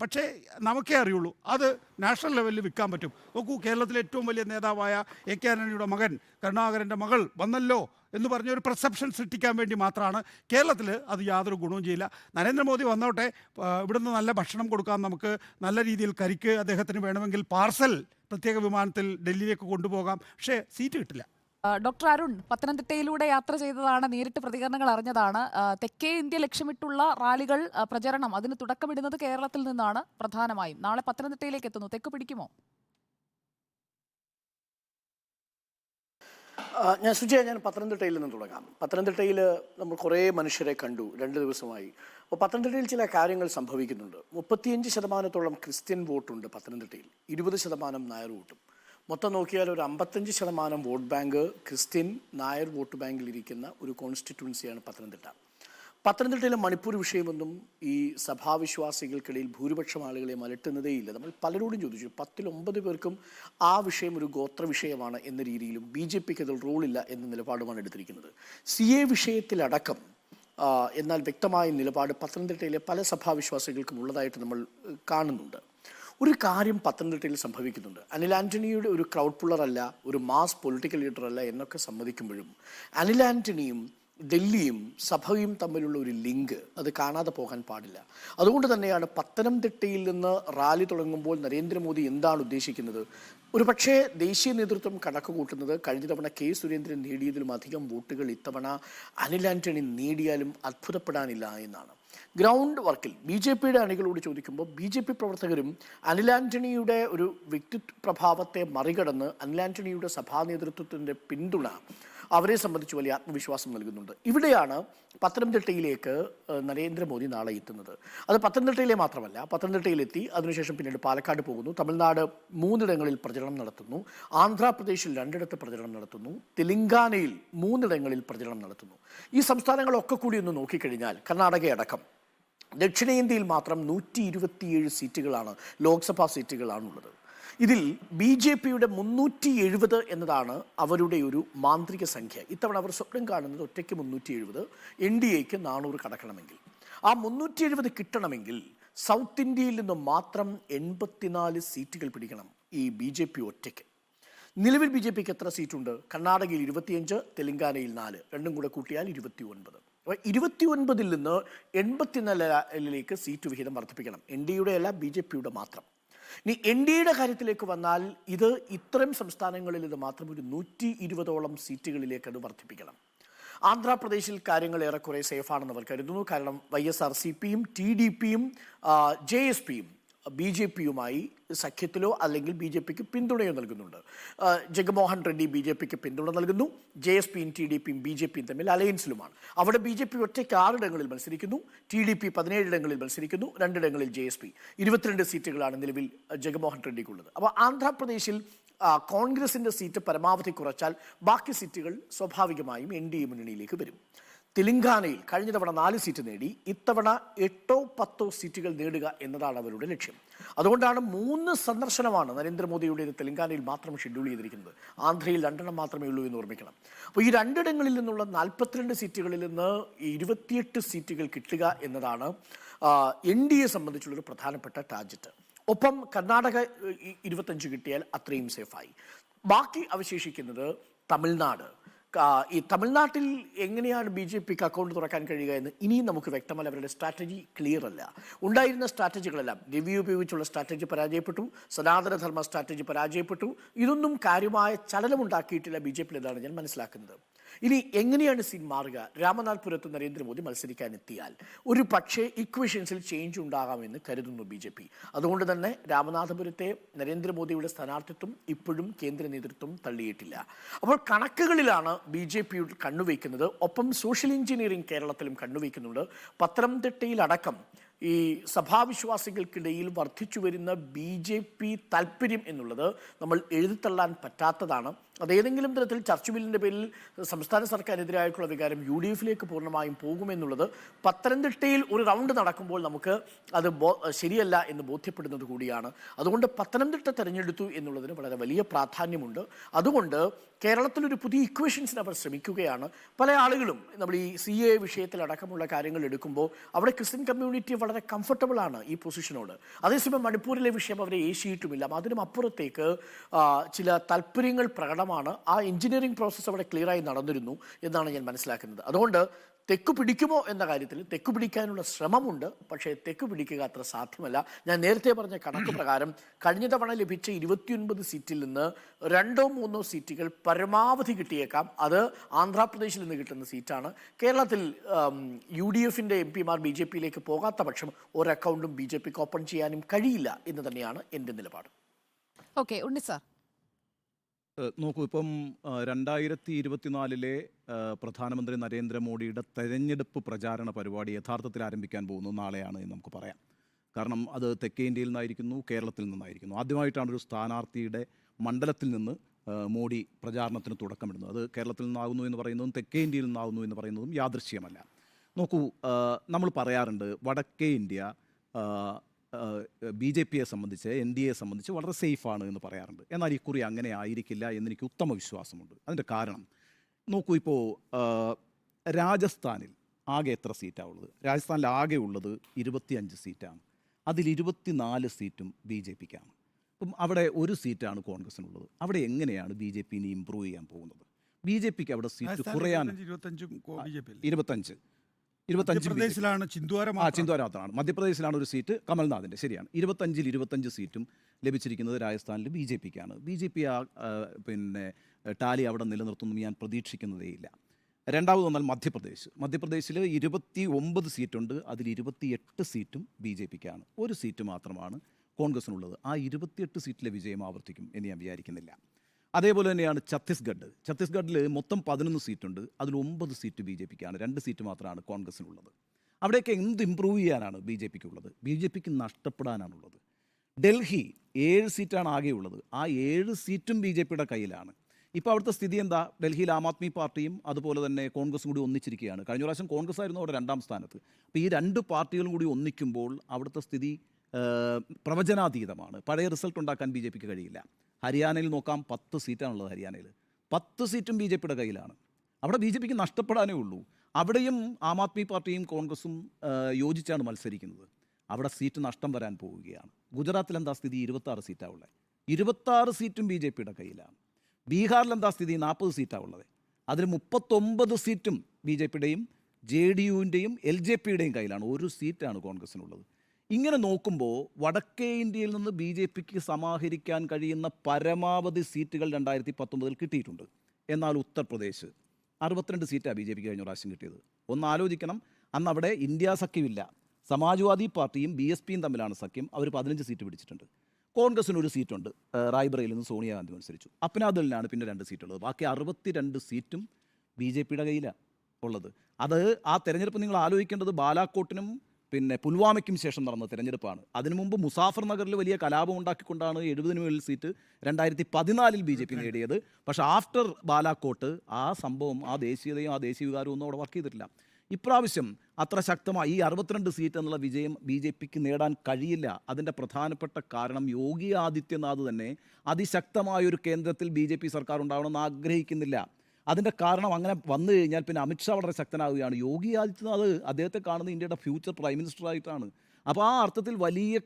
പക്ഷേ നമുക്കേ അറിയുള്ളൂ അത് നാഷണൽ ലെവലിൽ വിൽക്കാൻ പറ്റും. നോക്കൂ, കേരളത്തിലെ ഏറ്റവും വലിയ നേതാവായ AK ആൻ്റണിയുടെ മകൻ, കരുണാകരൻ്റെ മകൾ വന്നല്ലോ എന്ന് പറഞ്ഞൊരു പെർസെപ്ഷൻ സൃഷ്ടിക്കാൻ വേണ്ടി മാത്രമാണ്. കേരളത്തിൽ അത് യാതൊരു ഗുണവും ചെയ്യില്ല. നരേന്ദ്രമോദി വന്നോട്ടെ, ഇവിടുന്ന് നല്ല ഭക്ഷണം കൊടുക്കാം, നമുക്ക് നല്ല രീതിയിൽ കരിക്ക് അദ്ദേഹത്തിന് വേണമെങ്കിൽ പാർസൽ പ്രത്യേക വിമാനത്തിൽ ഡൽഹിയിലേക്ക് കൊണ്ടുപോകാം, പക്ഷേ സീറ്റ് കിട്ടില്ല. ഡോക്ടർ അരുൺ പത്തനംതിട്ടയിലൂടെ യാത്ര ചെയ്തതാണ്, നേരിട്ട് പ്രതികരണങ്ങൾ അറിഞ്ഞതാണ്. തെക്കേ ഇന്ത്യ ലക്ഷ്യമിട്ടുള്ള റാലികൾ, പ്രചരണം അതിന് തുടക്കമിടുന്നത് കേരളത്തിൽ നിന്നാണ് പ്രധാനമായും. നാളെ പത്തനംതിട്ടയിലേക്ക് എത്തുന്നു, തെക്ക് പിടിക്കുമോ? ഞാൻ പത്തനംതിട്ടയിൽ നിന്ന് തുടങ്ങാം. പത്തനംതിട്ടയിൽ നമ്മൾ കുറേ മനുഷ്യരെ കണ്ടു 2 ദിവസമായി. അപ്പോൾ പത്തനംതിട്ടയിൽ ചില കാര്യങ്ങൾ സംഭവിക്കുന്നുണ്ട്. 35% ക്രിസ്ത്യൻ വോട്ടുണ്ട് പത്തനംതിട്ടയിൽ, 20% നായർ വോട്ടും. മൊത്തം നോക്കിയാൽ ഒരു 55% vote bank Christian Nair vote ബാങ്കിലിരിക്കുന്ന ഒരു കോൺസ്റ്റിറ്റ്യുവൻസിയാണ് പത്തനംതിട്ട. പത്തനംതിട്ടയിലെ മണിപ്പൂർ വിഷയമൊന്നും ഈ സഭാവിശ്വാസികൾക്കിടയിൽ ഭൂരിപക്ഷം ആളുകളെ അലട്ടുന്നതേയില്ല. നമ്മൾ പലരോടും ചോദിച്ചു, 10-9 പേർക്കും ആ വിഷയം ഒരു ഗോത്ര വിഷയമാണ് എന്ന രീതിയിലും BJPക്ക് അതിൽ റോളില്ല എന്ന നിലപാടുമാണ് എടുത്തിരിക്കുന്നത്. CA വിഷയത്തിലടക്കം എന്നാൽ വ്യക്തമായ നിലപാട് പത്തനംതിട്ടയിലെ പല സഭാവിശ്വാസികൾക്കും ഉള്ളതായിട്ട് നമ്മൾ കാണുന്നുണ്ട്. ഒരു കാര്യം പത്തനംതിട്ടയിൽ സംഭവിക്കുന്നുണ്ട്. അനിൽ ആൻ്റണിയുടെ ഒരു ക്രൗഡ് പുള്ളർ അല്ല, ഒരു മാസ് പൊളിറ്റിക്കൽ ലീഡർ അല്ല എന്നൊക്കെ സമ്മതിക്കുമ്പോഴും അനിൽ ആൻ്റണിയും ഡൽഹിയും സഭയും തമ്മിലുള്ള ഒരു ലിങ്ക് അത് കാണാതെ പോകാൻ പാടില്ല. അതുകൊണ്ട് തന്നെയാണ് പത്തനംതിട്ടയിൽ നിന്ന് റാലി തുടങ്ങുമ്പോൾ നരേന്ദ്രമോദി എന്താണ് ഉദ്ദേശിക്കുന്നത്? ഒരു പക്ഷേ ദേശീയ നേതൃത്വം കണക്ക് കൂട്ടുന്നത് കഴിഞ്ഞ തവണ K. സുരേന്ദ്രൻ നേടിയതിലും അധികം വോട്ടുകൾ ഇത്തവണ അനിൽ ആൻ്റണി നേടിയാലും അത്ഭുതപ്പെടാനില്ല എന്നാണ്. ഗ്രൗണ്ട് വർക്കിൽ BJPയുടെ അണികളോട് ചോദിക്കുമ്പോൾ BJP പ്രവർത്തകരും അനിൽ ആൻ്റണിയുടെ ഒരു വ്യക്തിപ്രഭാവത്തെ മറികടന്ന് അനിൽ ആൻ്റണിയുടെ സഭാ നേതൃത്വത്തിൻ്റെ പിന്തുണ അവരെ സംബന്ധിച്ച് വലിയ ആത്മവിശ്വാസം നൽകുന്നുണ്ട്. ഇവിടെയാണ് പത്തനംതിട്ടയിലേക്ക് നരേന്ദ്രമോദി നാളെ എത്തുന്നത്. അത് പത്തനംതിട്ടയിലെ മാത്രമല്ല, പത്തനംതിട്ടയിലെത്തി അതിനുശേഷം പിന്നീട് പാലക്കാട് പോകുന്നു, തമിഴ്നാട് 3 ഇടങ്ങളിൽ പ്രചരണം നടത്തുന്നു, ആന്ധ്രാപ്രദേശിൽ 2 പ്രചരണം നടത്തുന്നു, തെലങ്കാനയിൽ 3 ഇടങ്ങളിൽ പ്രചരണം നടത്തുന്നു. ഈ സംസ്ഥാനങ്ങളൊക്കെ കൂടി ഒന്ന് നോക്കിക്കഴിഞ്ഞാൽ കർണാടകയടക്കം ദക്ഷിണേന്ത്യയിൽ മാത്രം 127 സീറ്റുകളാണ്, ലോക്സഭാ സീറ്റുകളാണുള്ളത്. ഇതിൽ BJPയുടെ 370 എന്നതാണ് അവരുടെ ഒരു മാന്ത്രിക സംഖ്യ. ഇത്തവണ അവർ സ്വപ്നം കാണുന്നത് ഒറ്റയ്ക്ക് 370, NDAക്ക് 400 കടക്കണമെങ്കിൽ. ആ 370 കിട്ടണമെങ്കിൽ സൗത്ത് ഇന്ത്യയിൽ നിന്ന് മാത്രം 84 സീറ്റുകൾ പിടിക്കണം ഈ BJP ഒറ്റയ്ക്ക്. നിലവിൽ BJPക്ക് എത്ര സീറ്റുണ്ട്? കർണാടകയിൽ 25, തെലങ്കാനയിൽ 4, രണ്ടും കൂടെ കൂട്ടിയാൽ 29. 29ൽ നിന്ന് 84ലേക്ക് സീറ്റ് വിഹിതം വർദ്ധിപ്പിക്കണം. NDAയുടെ അല്ല, BJPയുടെ മാത്രം. ഇനി NDAയുടെ കാര്യത്തിലേക്ക് വന്നാൽ ഇത് ഇത്തരം സംസ്ഥാനങ്ങളിൽ ഇത് മാത്രം ഒരു 120ഓളം സീറ്റുകളിലേക്ക് അത് വർദ്ധിപ്പിക്കണം. ആന്ധ്രാപ്രദേശിൽ കാര്യങ്ങൾ ഏറെക്കുറെ സേഫാണെന്ന് അവർ കരുതുന്നു. കാരണം YSRCPയും TDPയും JSPയും BJPയുമായി സഖ്യത്തിലോ അല്ലെങ്കിൽ BJPക്ക് പിന്തുണയോ നൽകുന്നുണ്ട്. ജഗൻമോഹൻ റെഡ്ഡി BJPക്ക് പിന്തുണ നൽകുന്നു. JSPയും TDPയും BJPയും തമ്മിൽ അലയൻസിലുമാണ്. അവിടെ BJP ഒറ്റയ്ക്ക് 6 ഇടങ്ങളിൽ മത്സരിക്കുന്നു, TDP 17 ഇടങ്ങളിൽ മത്സരിക്കുന്നു, 2 ഇടങ്ങളിൽ JSP. 22 സീറ്റുകളാണ് നിലവിൽ ജഗൻമോഹൻ റെഡ്ഡിക്കുള്ളത്. അപ്പോൾ ആന്ധ്രാപ്രദേശിൽ കോൺഗ്രസിൻ്റെ സീറ്റ് പരമാവധി കുറച്ചാൽ ബാക്കി സീറ്റുകൾ സ്വാഭാവികമായും NDA മുന്നണിയിലേക്ക് വരും. തെലങ്കാനയിൽ കഴിഞ്ഞ തവണ 4 സീറ്റ് നേടി, ഇത്തവണ 8-10 സീറ്റുകൾ നേടുക എന്നതാണ് അവരുടെ ലക്ഷ്യം. അതുകൊണ്ടാണ് 3 സന്ദർശനമാണ് നരേന്ദ്രമോദിയുടെ തെലങ്കാനയിൽ മാത്രം ഷെഡ്യൂൾ ചെയ്തിരിക്കുന്നത്. ആന്ധ്രയിൽ 2 മാത്രമേ ഉള്ളൂ എന്ന് ഓർമ്മിക്കണം. അപ്പോൾ ഈ 2 ഇടങ്ങളിൽ നിന്നുള്ള 42 സീറ്റുകളിൽ നിന്ന് 28 സീറ്റുകൾ കിട്ടുക എന്നതാണ് NDA സംബന്ധിച്ചുള്ളൊരു പ്രധാനപ്പെട്ട ടാർജറ്റ്. ഒപ്പം കർണാടക 25 കിട്ടിയാൽ അത്രയും സേഫായി. ബാക്കി അവശേഷിക്കുന്നത് തമിഴ്നാട്. ഈ തമിഴ്നാട്ടിൽ എങ്ങനെയാണ് BJPക്ക് അക്കൗണ്ട് തുറക്കാൻ കഴിയുക എന്ന് ഇനിയും നമുക്ക് വ്യക്തമല്ല. അവരുടെ സ്ട്രാറ്റജി ക്ലിയർ അല്ല. ഉണ്ടായിരുന്ന സ്ട്രാറ്റജികളെല്ലാം രവി ഉപയോഗിച്ചുള്ള സ്ട്രാറ്റജി പരാജയപ്പെട്ടു, സനാതനധർമ്മ സ്ട്രാറ്റജി പരാജയപ്പെട്ടു. ഇതൊന്നും കാര്യമായ ചലനമുണ്ടാക്കിയിട്ടില്ല BJPയിൽ എന്നാണ് ഞാൻ മനസ്സിലാക്കുന്നത്. ഇനി എങ്ങനെയാണ് സീൻ മാറുക? രാമനാഥ്പുരത്ത് നരേന്ദ്രമോദി മത്സരിക്കാൻ എത്തിയാൽ ഒരു പക്ഷേ ഇക്വേഷൻസിൽ ചേഞ്ച് ഉണ്ടാകാമെന്ന് കരുതുന്നു BJP. അതുകൊണ്ട് തന്നെ രാമനാഥപുരത്തെ നരേന്ദ്രമോദിയുടെ സ്ഥാനാർത്ഥിത്വം ഇപ്പോഴും കേന്ദ്ര നേതൃത്വം തള്ളിയിട്ടില്ല. അപ്പോൾ കണക്കുകളിലാണ് BJP കണ്ണുവയ്ക്കുന്നത്. ഒപ്പം സോഷ്യൽ എഞ്ചിനീയറിംഗ് കേരളത്തിലും കണ്ണുവയ്ക്കുന്നുണ്ട്. പത്തനംതിട്ടയിലടക്കം ഈ സഭാവിശ്വാസികൾക്കിടയിൽ വർദ്ധിച്ചു വരുന്ന BJP താല്പര്യം എന്നുള്ളത് നമ്മൾ എഴുതിത്തള്ളാൻ പറ്റാത്തതാണ്. അതേതെങ്കിലും തരത്തിൽ ചർച്ച് ബില്ലിൻ്റെ പേരിൽ സംസ്ഥാന സർക്കാരിനെതിരായിട്ടുള്ള വികാരം UDFിലേക്ക് പൂർണ്ണമായും പോകുമെന്നുള്ളത് പത്തനംതിട്ടയിൽ ഒരു റൗണ്ട് നടക്കുമ്പോൾ നമുക്ക് അത് ശരിയല്ല എന്ന് ബോധ്യപ്പെടുന്നത് കൂടിയാണ്. അതുകൊണ്ട് പത്തനംതിട്ട തിരഞ്ഞെടുത്തു എന്നുള്ളതിന് വളരെ വലിയ പ്രാധാന്യമുണ്ട്. അതുകൊണ്ട് കേരളത്തിലൊരു പുതിയ ഇക്വേഷൻസിന് അവർ ശ്രമിക്കുകയാണ്. പല ആളുകളും നമ്മൾ ഈ CA വിഷയത്തിലടക്കമുള്ള കാര്യങ്ങൾ എടുക്കുമ്പോൾ അവിടെ ക്രിസ്ത്യൻ കമ്മ്യൂണിറ്റി വളരെ കംഫർട്ടബിൾ ആണ് ഈ പൊസിഷനോട്. അതേസമയം മണിപ്പൂരിലെ വിഷയം അവരെ ഏശിയിട്ടുമില്ല. അതിനും അപ്പുറത്തേക്ക് ചില താല്പര്യങ്ങൾ പ്രകടമായി കാരണമാണ് ആ എഞ്ചിനീയറിംഗ് പ്രോസസ്സ് അവിടെ ക്ലിയറായി നടന്നിരുന്നു എന്നാണ് ഞാൻ മനസ്സിലാക്കുന്നത്. അതുകൊണ്ട് തെക്ക് പിടിക്കുമോ എന്ന കാര്യത്തിൽ തെക്ക് പിടിക്കാനുള്ള ശ്രമമുണ്ട്, പക്ഷേ തെക്ക് പിടിക്കുക അത്ര സാധ്യമല്ല. ഞാൻ നേരത്തെ പറഞ്ഞ കണക്ക് പ്രകാരം കഴിഞ്ഞ തവണ ലഭിച്ച 29 സീറ്റിൽ നിന്ന് 2-3 സീറ്റുകൾ പരമാവധി കിട്ടിയേക്കാം. അത് ആന്ധ്രാപ്രദേശിൽ നിന്ന് കിട്ടുന്ന സീറ്റാണ്. കേരളത്തിൽ UDF-ന്റെ MP-മാർ BJP-യിലേക്ക് പോകാത്ത പക്ഷം ഒരു അക്കൗണ്ടും BJP-ക്ക് ഓപ്പൺ ചെയ്യാനും കഴിയില്ല എന്ന് തന്നെയാണ് എൻ്റെ നിലപാട്. ഓക്കെ, ഉണ്ണി സാർ. നോക്കൂ, ഇപ്പം 2024 പ്രധാനമന്ത്രി നരേന്ദ്രമോദിയുടെ തെരഞ്ഞെടുപ്പ് പ്രചാരണ പരിപാടി യഥാർത്ഥത്തിൽ ആരംഭിക്കാൻ പോകുന്നത് നാളെയാണ് എന്ന് നമുക്ക് പറയാം. കാരണം അത് തെക്കേ ഇന്ത്യയിൽ നിന്നായിരിക്കുന്നു, കേരളത്തിൽ നിന്നായിരിക്കുന്നു. ആദ്യമായിട്ടാണ് ഒരു സ്ഥാനാർത്ഥിയുടെ മണ്ഡലത്തിൽ നിന്ന് മോഡി പ്രചാരണത്തിന് തുടക്കമിടുന്നത്. അത് കേരളത്തിൽ നിന്നാകുന്നു എന്ന് പറയുന്നതും തെക്കേ ഇന്ത്യയിൽ നിന്നാകുന്നു എന്ന് പറയുന്നതും യാദൃശ്യമല്ല. നോക്കൂ, നമ്മൾ പറയാറുണ്ട് വടക്കേ ഇന്ത്യ BJP-യെ സംബന്ധിച്ച് NDA-യെ സംബന്ധിച്ച് വളരെ സേഫാണ് എന്ന് പറയാറുണ്ട്. എന്നാൽ ഇക്കുറി അങ്ങനെ ആയിരിക്കില്ല എന്നെനിക്ക് ഉത്തമ വിശ്വാസമുണ്ട്. അതിൻ്റെ കാരണം നോക്കൂ, ഇപ്പോൾ രാജസ്ഥാനിൽ ആകെ എത്ര സീറ്റാണ് ഉള്ളത്? രാജസ്ഥാനിൽ ആകെ ഉള്ളത് 25 സീറ്റാണ്. അതിൽ 24 സീറ്റും BJP-ക്കാണ്. അപ്പം അവിടെ ഒരു സീറ്റാണ് കോൺഗ്രസിനുള്ളത്. അവിടെ എങ്ങനെയാണ് BJP ഇനി ഇമ്പ്രൂവ് ചെയ്യാൻ പോകുന്നത്? BJP-ക്ക് അവിടെ സീറ്റ് കുറയാൻ 25 മധ്യപ്രദേശിലാണ് ചിന്ദ്വാര മാത്രമാണ്. മധ്യപ്രദേശിലാണ് ഒരു സീറ്റ് കമൽനാഥിൻ്റെ, ശരിയാണ്. 25 സീറ്റും ലഭിച്ചിരിക്കുന്നത് രാജസ്ഥാനിൽ BJP-ക്കാണ്. BJP പിന്നെ ടാലി അവിടെ നിലനിർത്തുമെന്ന് ഞാൻ പ്രതീക്ഷിക്കുന്നതേയില്ല. രണ്ടാമത് വന്നാൽ മധ്യപ്രദേശിൽ 29 സീറ്റുണ്ട്. അതിൽ 28 സീറ്റും BJP-ക്കാണ്. ഒരു സീറ്റ് മാത്രമാണ് കോൺഗ്രസിനുള്ളത്. ആ 28 സീറ്റിലെ വിജയം ആവർത്തിക്കും എന്ന് ഞാൻ വിചാരിക്കുന്നില്ല. അതേപോലെ തന്നെയാണ് ഛത്തീസ്ഗഡിൽ മൊത്തം 11 സീറ്റുണ്ട്. അതിൽ 9 സീറ്റ് BJP-ക്കാണ്. 2 സീറ്റ് മാത്രമാണ് കോൺഗ്രസിനുള്ളത്. അവിടെയൊക്കെ എന്ത് ഇമ്പ്രൂവ് ചെയ്യാനാണ് BJP-ക്കുള്ളത്? BJP-ക്ക് നഷ്ടപ്പെടാനാണുള്ളത്. ഡൽഹി 7 സീറ്റാണ് ആകെയുള്ളത്. ആ 7 സീറ്റും BJP-യുടെ കയ്യിലാണ്. ഇപ്പോൾ അവിടുത്തെ സ്ഥിതി എന്താ? ഡൽഹിയിൽ ആം ആദ്മി പാർട്ടിയും അതുപോലെ തന്നെ കോൺഗ്രസും കൂടി ഒന്നിച്ചിരിക്കുകയാണ്. കഴിഞ്ഞ പ്രാവശ്യം കോൺഗ്രസ് ആയിരുന്നു അവിടെ 2ാം സ്ഥാനത്ത്. അപ്പോൾ ഈ 2 പാർട്ടികളും കൂടി ഒന്നിക്കുമ്പോൾ അവിടുത്തെ സ്ഥിതി പ്രവചനാതീതമാണ്. പഴയ റിസൾട്ട് ഉണ്ടാക്കാൻ BJP-ക്ക് കഴിയില്ല. ഹരിയാനയിൽ നോക്കാം, 10 സീറ്റാണുള്ളത്. ഹരിയാനയിൽ 10 സീറ്റും BJP-യുടെ കയ്യിലാണ്. അവിടെ BJP-ക്ക് നഷ്ടപ്പെടാനേ ഉള്ളൂ. അവിടെയും ആം ആദ്മി പാർട്ടിയും കോൺഗ്രസും യോജിച്ചാണ് മത്സരിക്കുന്നത്. അവിടെ സീറ്റ് നഷ്ടം വരാൻ പോവുകയാണ്. ഗുജറാത്തിൽ എന്താ സ്ഥിതി? 26 സീറ്റാണ് ഉള്ളത്. 26 സീറ്റും BJP-യുടെ കയ്യിലാണ്. ബീഹാറിൽ എന്താ സ്ഥിതി? 40 സീറ്റാണ് ഉള്ളത്. അതിൽ 39 സീറ്റും BJP-യുടെയും JDU-ൻ്റെയും LJP-യുടെയും കയ്യിലാണ്. ഒരു സീറ്റാണ് കോൺഗ്രസിനുള്ളത്. ഇങ്ങനെ നോക്കുമ്പോൾ വടക്കേ ഇന്ത്യയിൽ നിന്ന് BJP-ക്ക് സമാഹരിക്കാൻ കഴിയുന്ന പരമാവധി സീറ്റുകൾ 2019 കിട്ടിയിട്ടുണ്ട്. എന്നാൽ ഉത്തർപ്രദേശ് 62 സീറ്റാണ് BJP-ക്ക് കഴിഞ്ഞ പ്രാവശ്യം കിട്ടിയത്. ഒന്ന് ആലോചിക്കണം, അന്ന് അവിടെ ഇന്ത്യ സഖ്യമില്ല. സമാജ്വാദി പാർട്ടിയും BSP-യും തമ്മിലാണ് സഖ്യം. അവർ 15 സീറ്റ് പിടിച്ചിട്ടുണ്ട്. കോൺഗ്രസിന് ഒരു സീറ്റുണ്ട്. റായ്ബറയിൽ നിന്ന് സോണിയാഗാന്ധി മത്സരിച്ചു. അപ്നാദലിനാണ് പിന്നെ 2 സീറ്റുള്ളത്. ബാക്കി 62 സീറ്റും BJP-യുടെ കയ്യിലാണ് ഉള്ളത്. അത് ആ തെരഞ്ഞെടുപ്പ് നിങ്ങൾ ആലോചിക്കേണ്ടത് ബാലാക്കോട്ടിനും പിന്നെ പുൽവാമയ്ക്കും ശേഷം നടന്ന തെരഞ്ഞെടുപ്പാണ്. അതിനു മുമ്പ് മുസാഫർ നഗറിൽ വലിയ കലാപം ഉണ്ടാക്കിക്കൊണ്ടാണ് 70 മുകളിൽ സീറ്റ് 2014 BJP നേടിയത്. പക്ഷേ ആഫ്റ്റർ ബാലാക്കോട്ട് ആ സംഭവം, ആ ദേശീയതയും ആ ദേശീയ വികാരവും ഒന്നും അവിടെ വർക്ക് ചെയ്തിട്ടില്ല. ഇപ്രാവശ്യം അത്ര ശക്തമായി ഈ 62 സീറ്റ് എന്നുള്ള വിജയം BJP-ക്ക് നേടാൻ കഴിയില്ല. അതിൻ്റെ പ്രധാനപ്പെട്ട കാരണം യോഗി ആദിത്യനാഥ് തന്നെ അതിശക്തമായൊരു കേന്ദ്രത്തിൽ BJP സർക്കാർ ഉണ്ടാവണമെന്ന് ആഗ്രഹിക്കുന്നില്ല. അതിൻ്റെ കാരണം അങ്ങനെ വന്നു കഴിഞ്ഞാൽ പിന്നെ അമിത്ഷാ വളരെ ശക്തനാവുകയാണ്. യോഗി ആദിത്യനാഥ് അദ്ദേഹത്തെ കാണുന്നത് ഇന്ത്യയുടെ ഫ്യൂച്ചർ പ്രൈം മിനിസ്റ്ററായിട്ടാണ്. അപ്പോൾ ആ അർത്ഥത്തിൽ വലിയ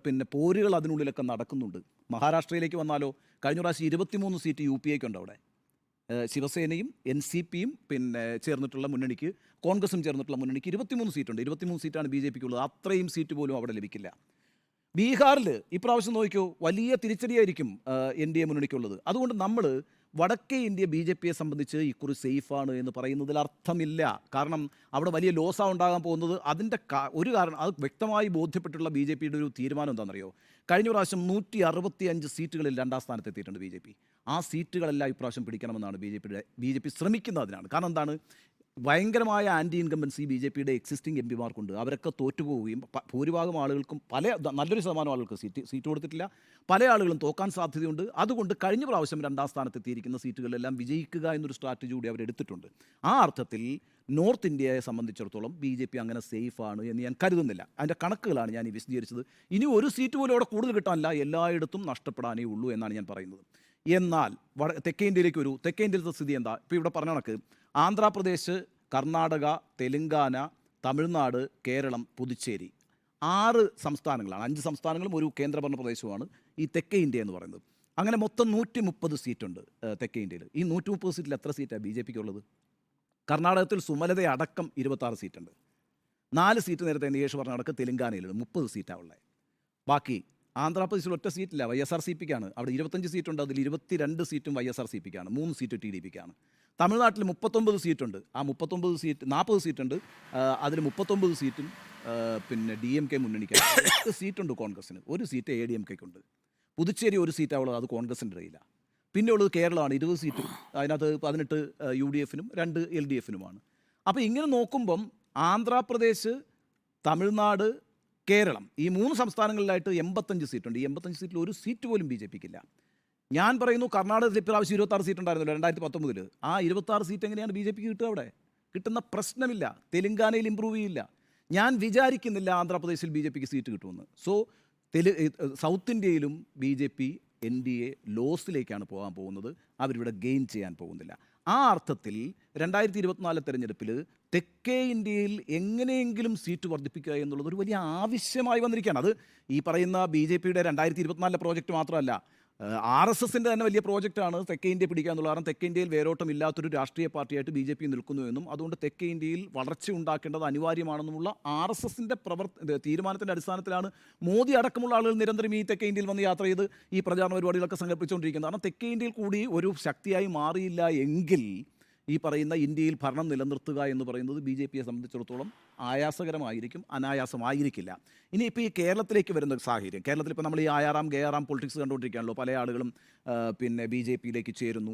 പിന്നെ പോരുകൾ അതിനുള്ളിലൊക്കെ നടക്കുന്നുണ്ട്. മഹാരാഷ്ട്രയിലേക്ക് വന്നാലോ, കഴിഞ്ഞ പ്രാവശ്യം 23 സീറ്റ് UPA-ക്കുണ്ട് അവിടെ. ശിവസേനയും NCP-യും പിന്നെ ചേർന്നിട്ടുള്ള മുന്നണിക്ക്, കോൺഗ്രസും ചേർന്നിട്ടുള്ള മുന്നണിക്ക് 23 സീറ്റുണ്ട്. 23 സീറ്റാണ് BJP-ക്കുള്ളത്. അത്രയും സീറ്റ് പോലും അവിടെ ലഭിക്കില്ല. ബീഹാറിൽ ഇപ്രാവശ്യം നോക്കിയോ, വലിയ തിരിച്ചടിയായിരിക്കും NDA മുന്നണിക്കുള്ളത്. അതുകൊണ്ട് നമ്മൾ വടക്കേ ഇന്ത്യ BJP-യെ സംബന്ധിച്ച് ഇക്കുറി സേഫാണ് എന്ന് പറയുന്നതിൽ അർത്ഥമില്ല. കാരണം അവിടെ വലിയ ലോസാണ് ഉണ്ടാകാൻ പോകുന്നത്. അതിൻ്റെ ഒരു കാരണം, അത് വ്യക്തമായി ബോധ്യപ്പെട്ടുള്ള BJP-യുടെ ഒരു തീരുമാനം എന്താണെന്നറിയോ? കഴിഞ്ഞ പ്രാവശ്യം 165 സീറ്റുകളിൽ 2ാം സ്ഥാനത്തെത്തിയിട്ടുണ്ട് BJP. ആ സീറ്റുകളെല്ലാം ഇപ്രാവശ്യം പിടിക്കണമെന്നാണ് BJP ശ്രമിക്കുന്നത്. അതിനാണ് കാരണം എന്താണ്? ഭയങ്കരമായ ആൻറ്റി ഇൻകംബൻസി BJP-യുടെ എക്സിസ്റ്റിംഗ് MP-മാർക്കുണ്ട്. അവരൊക്കെ തോറ്റുപോവുകയും ഭൂരിഭാഗം ആളുകൾക്കും നല്ലൊരു ശതമാനം ആളുകൾക്ക് സീറ്റ് കൊടുത്തിട്ടില്ല. പല ആളുകളും തോക്കാൻ സാധ്യതയുണ്ട്. അതുകൊണ്ട് കഴിഞ്ഞ പ്രാവശ്യം 2ാം സ്ഥാനത്തെത്തിയിരിക്കുന്ന സീറ്റുകളിലെല്ലാം വിജയിക്കുക എന്നൊരു സ്ട്രാറ്റജി കൂടി അവരെടുത്തിട്ടുണ്ട്. ആ അർത്ഥത്തിൽ നോർത്ത് ഇന്ത്യയെ സംബന്ധിച്ചിടത്തോളം BJP അങ്ങനെ സേഫാണ് എന്ന് ഞാൻ കരുതുന്നില്ല. അതിൻ്റെ കണക്കുകളാണ് ഞാൻ ഈ വിശദീകരിച്ചത്. ഇനി ഒരു സീറ്റ് പോലും അവിടെ കൂടുതൽ കിട്ടാനില്ല, എല്ലായിടത്തും നഷ്ടപ്പെടാനേ ഉള്ളൂ എന്നാണ് ഞാൻ പറയുന്നത്. എന്നാൽ തെക്കേ ഇന്ത്യയിലത്തെ സ്ഥിതി എന്താ? ഇപ്പോൾ ഇവിടെ പറഞ്ഞ കണക്ക് ആന്ധ്രാപ്രദേശ്, കർണാടക, തെലുങ്കാന, തമിഴ്നാട്, കേരളം, പുതുച്ചേരി 6 സംസ്ഥാനങ്ങളാണ്. 5 സംസ്ഥാനങ്ങളും ഒരു കേന്ദ്രഭരണ പ്രദേശവുമാണ് ഈ തെക്കേ ഇന്ത്യ എന്ന് പറയുന്നത്. അങ്ങനെ മൊത്തം 130 സീറ്റുണ്ട് തെക്കേ ഇന്ത്യയിൽ. ഈ 130 സീറ്റിൽ എത്ര സീറ്റാണ് BJPക്ക് ഉള്ളത്? കർണാടകത്തിൽ സുമലതയടക്കം 26 സീറ്റുണ്ട്. 4 സീറ്റ് നേരത്തെ നികേഷ് പറഞ്ഞ അടക്കം തെലങ്കാനയിലുണ്ട്, 30 സീറ്റാണ് ഉള്ളത്. ബാക്കി ആന്ധ്രാപ്രദേശിൽ ഒറ്റ സീറ്റില്ല, YSRCPക്കാണ്. അവിടെ 25 സീറ്റുണ്ട്, അതിൽ 22 സീറ്റും YSRCPക്കാണ്, 3 സീറ്റ് TDPക്കാണ്. തമിഴ്നാട്ടിൽ 39 സീറ്റുണ്ട്, ആ 39 സീറ്റ് 40 സീറ്റുണ്ട്, അതിൽ 39 സീറ്റും പിന്നെ DMK മുന്നണിക്കാണ്. 8 സീറ്റുണ്ട് കോൺഗ്രസിന്, 1 സീറ്റ് ADMKക്കുണ്ട്. പുതുച്ചേരി 1 സീറ്റാവുള്ളത്, അത് കോൺഗ്രസിൻ്റെ ഇടയില്ല. പിന്നെ ഉള്ളത് കേരളമാണ്, 20 സീറ്റും, അതിനകത്ത് 18 UDFനും 2 LDFനുമാണ്. അപ്പോൾ ഇങ്ങനെ നോക്കുമ്പം ആന്ധ്രാപ്രദേശ്, തമിഴ്നാട്, കേരളം, ഈ 3 സംസ്ഥാനങ്ങളിലായിട്ട് 85 സീറ്റുണ്ട്. ഈ 85 സീറ്റിൽ 1 സീറ്റ് പോലും BJPക്കില്ല. ഞാൻ പറയുന്നു കർണാടകത്തിൽ ഇപ്രാവശ്യം 26 സീറ്റ് ഉണ്ടായിരുന്നല്ലോ 2019. ആ 26 സീറ്റ് എങ്ങനെയാണ് BJPക്ക് കിട്ടുക? അവിടെ കിട്ടുന്ന പ്രശ്നമില്ല. തെലുങ്കാനയിൽ ഇമ്പ്രൂവ് ചെയ്യില്ല. ഞാൻ വിചാരിക്കുന്നില്ല ആന്ധ്രാപ്രദേശിൽ BJPക്ക് സീറ്റ് കിട്ടുമെന്ന്. സോ സൗത്ത് ഇന്ത്യയിലും BJP NDA ലോസിലേക്കാണ് പോകാൻ പോകുന്നത്. അവരിവിടെ ഗെയിൻ ചെയ്യാൻ പോകുന്നില്ല. ആ അർത്ഥത്തിൽ 2024 തെരഞ്ഞെടുപ്പിൽ തെക്കേ ഇന്ത്യയിൽ എങ്ങനെയെങ്കിലും സീറ്റ് വർദ്ധിപ്പിക്കുക എന്നുള്ളത് ഒരു വലിയ ആവശ്യമായി വന്നിരിക്കുകയാണ്. അത് ഈ പറയുന്ന BJPയുടെ 2024 പ്രോജക്റ്റ് മാത്രമല്ല, RSSൻ്റെ തന്നെ വലിയ പ്രോജക്റ്റാണ് തെക്കേ ഇന്ത്യ പിടിക്കുക എന്നുള്ളത്. കാരണം തെക്കേ ഇന്ത്യയിൽ വേരോട്ടം ഇല്ലാത്തൊരു രാഷ്ട്രീയ പാർട്ടിയായിട്ട് BJP നിൽക്കുന്നു എന്നും അതുകൊണ്ട് തെക്കേ ഇന്ത്യയിൽ വളർച്ച ഉണ്ടാക്കേണ്ടത് അനിവാര്യമാണെന്നുമുള്ള RSSൻ്റെ തീരുമാനത്തിൻ്റെ അടിസ്ഥാനത്തിലാണ് മോദി അടക്കമുള്ള ആളുകൾ നിരന്തരം ഈ തെക്കേ ഇന്ത്യയിൽ വന്ന് യാത്ര ചെയ്ത് ഈ പ്രചാരണ പരിപാടികളൊക്കെ സംഘടിപ്പിച്ചുകൊണ്ടിരിക്കുന്നത്. കാരണം തെക്കേ ഇന്ത്യയിൽ കൂടി ഒരു ശക്തിയായി മാറിയില്ല എങ്കിൽ ഈ പറയുന്ന ഇന്ത്യയിൽ ഭരണം നിലനിർത്തുക എന്ന് പറയുന്നത് BJPയെ സംബന്ധിച്ചിടത്തോളം ആയാസകരമായിരിക്കും, അനായാസമായിരിക്കില്ല. ഇനിയിപ്പോൾ ഈ കേരളത്തിലേക്ക് വരുന്ന സാഹചര്യം, കേരളത്തിൽ ഇപ്പോൾ നമ്മൾ ഈ ആയാറാം ഗേയാറാം പൊളിറ്റിക്സ് കണ്ടുകൊണ്ടിരിക്കുകയാണല്ലോ. പല ആളുകളും പിന്നെ BJPയിലേക്ക് ചേരുന്നു.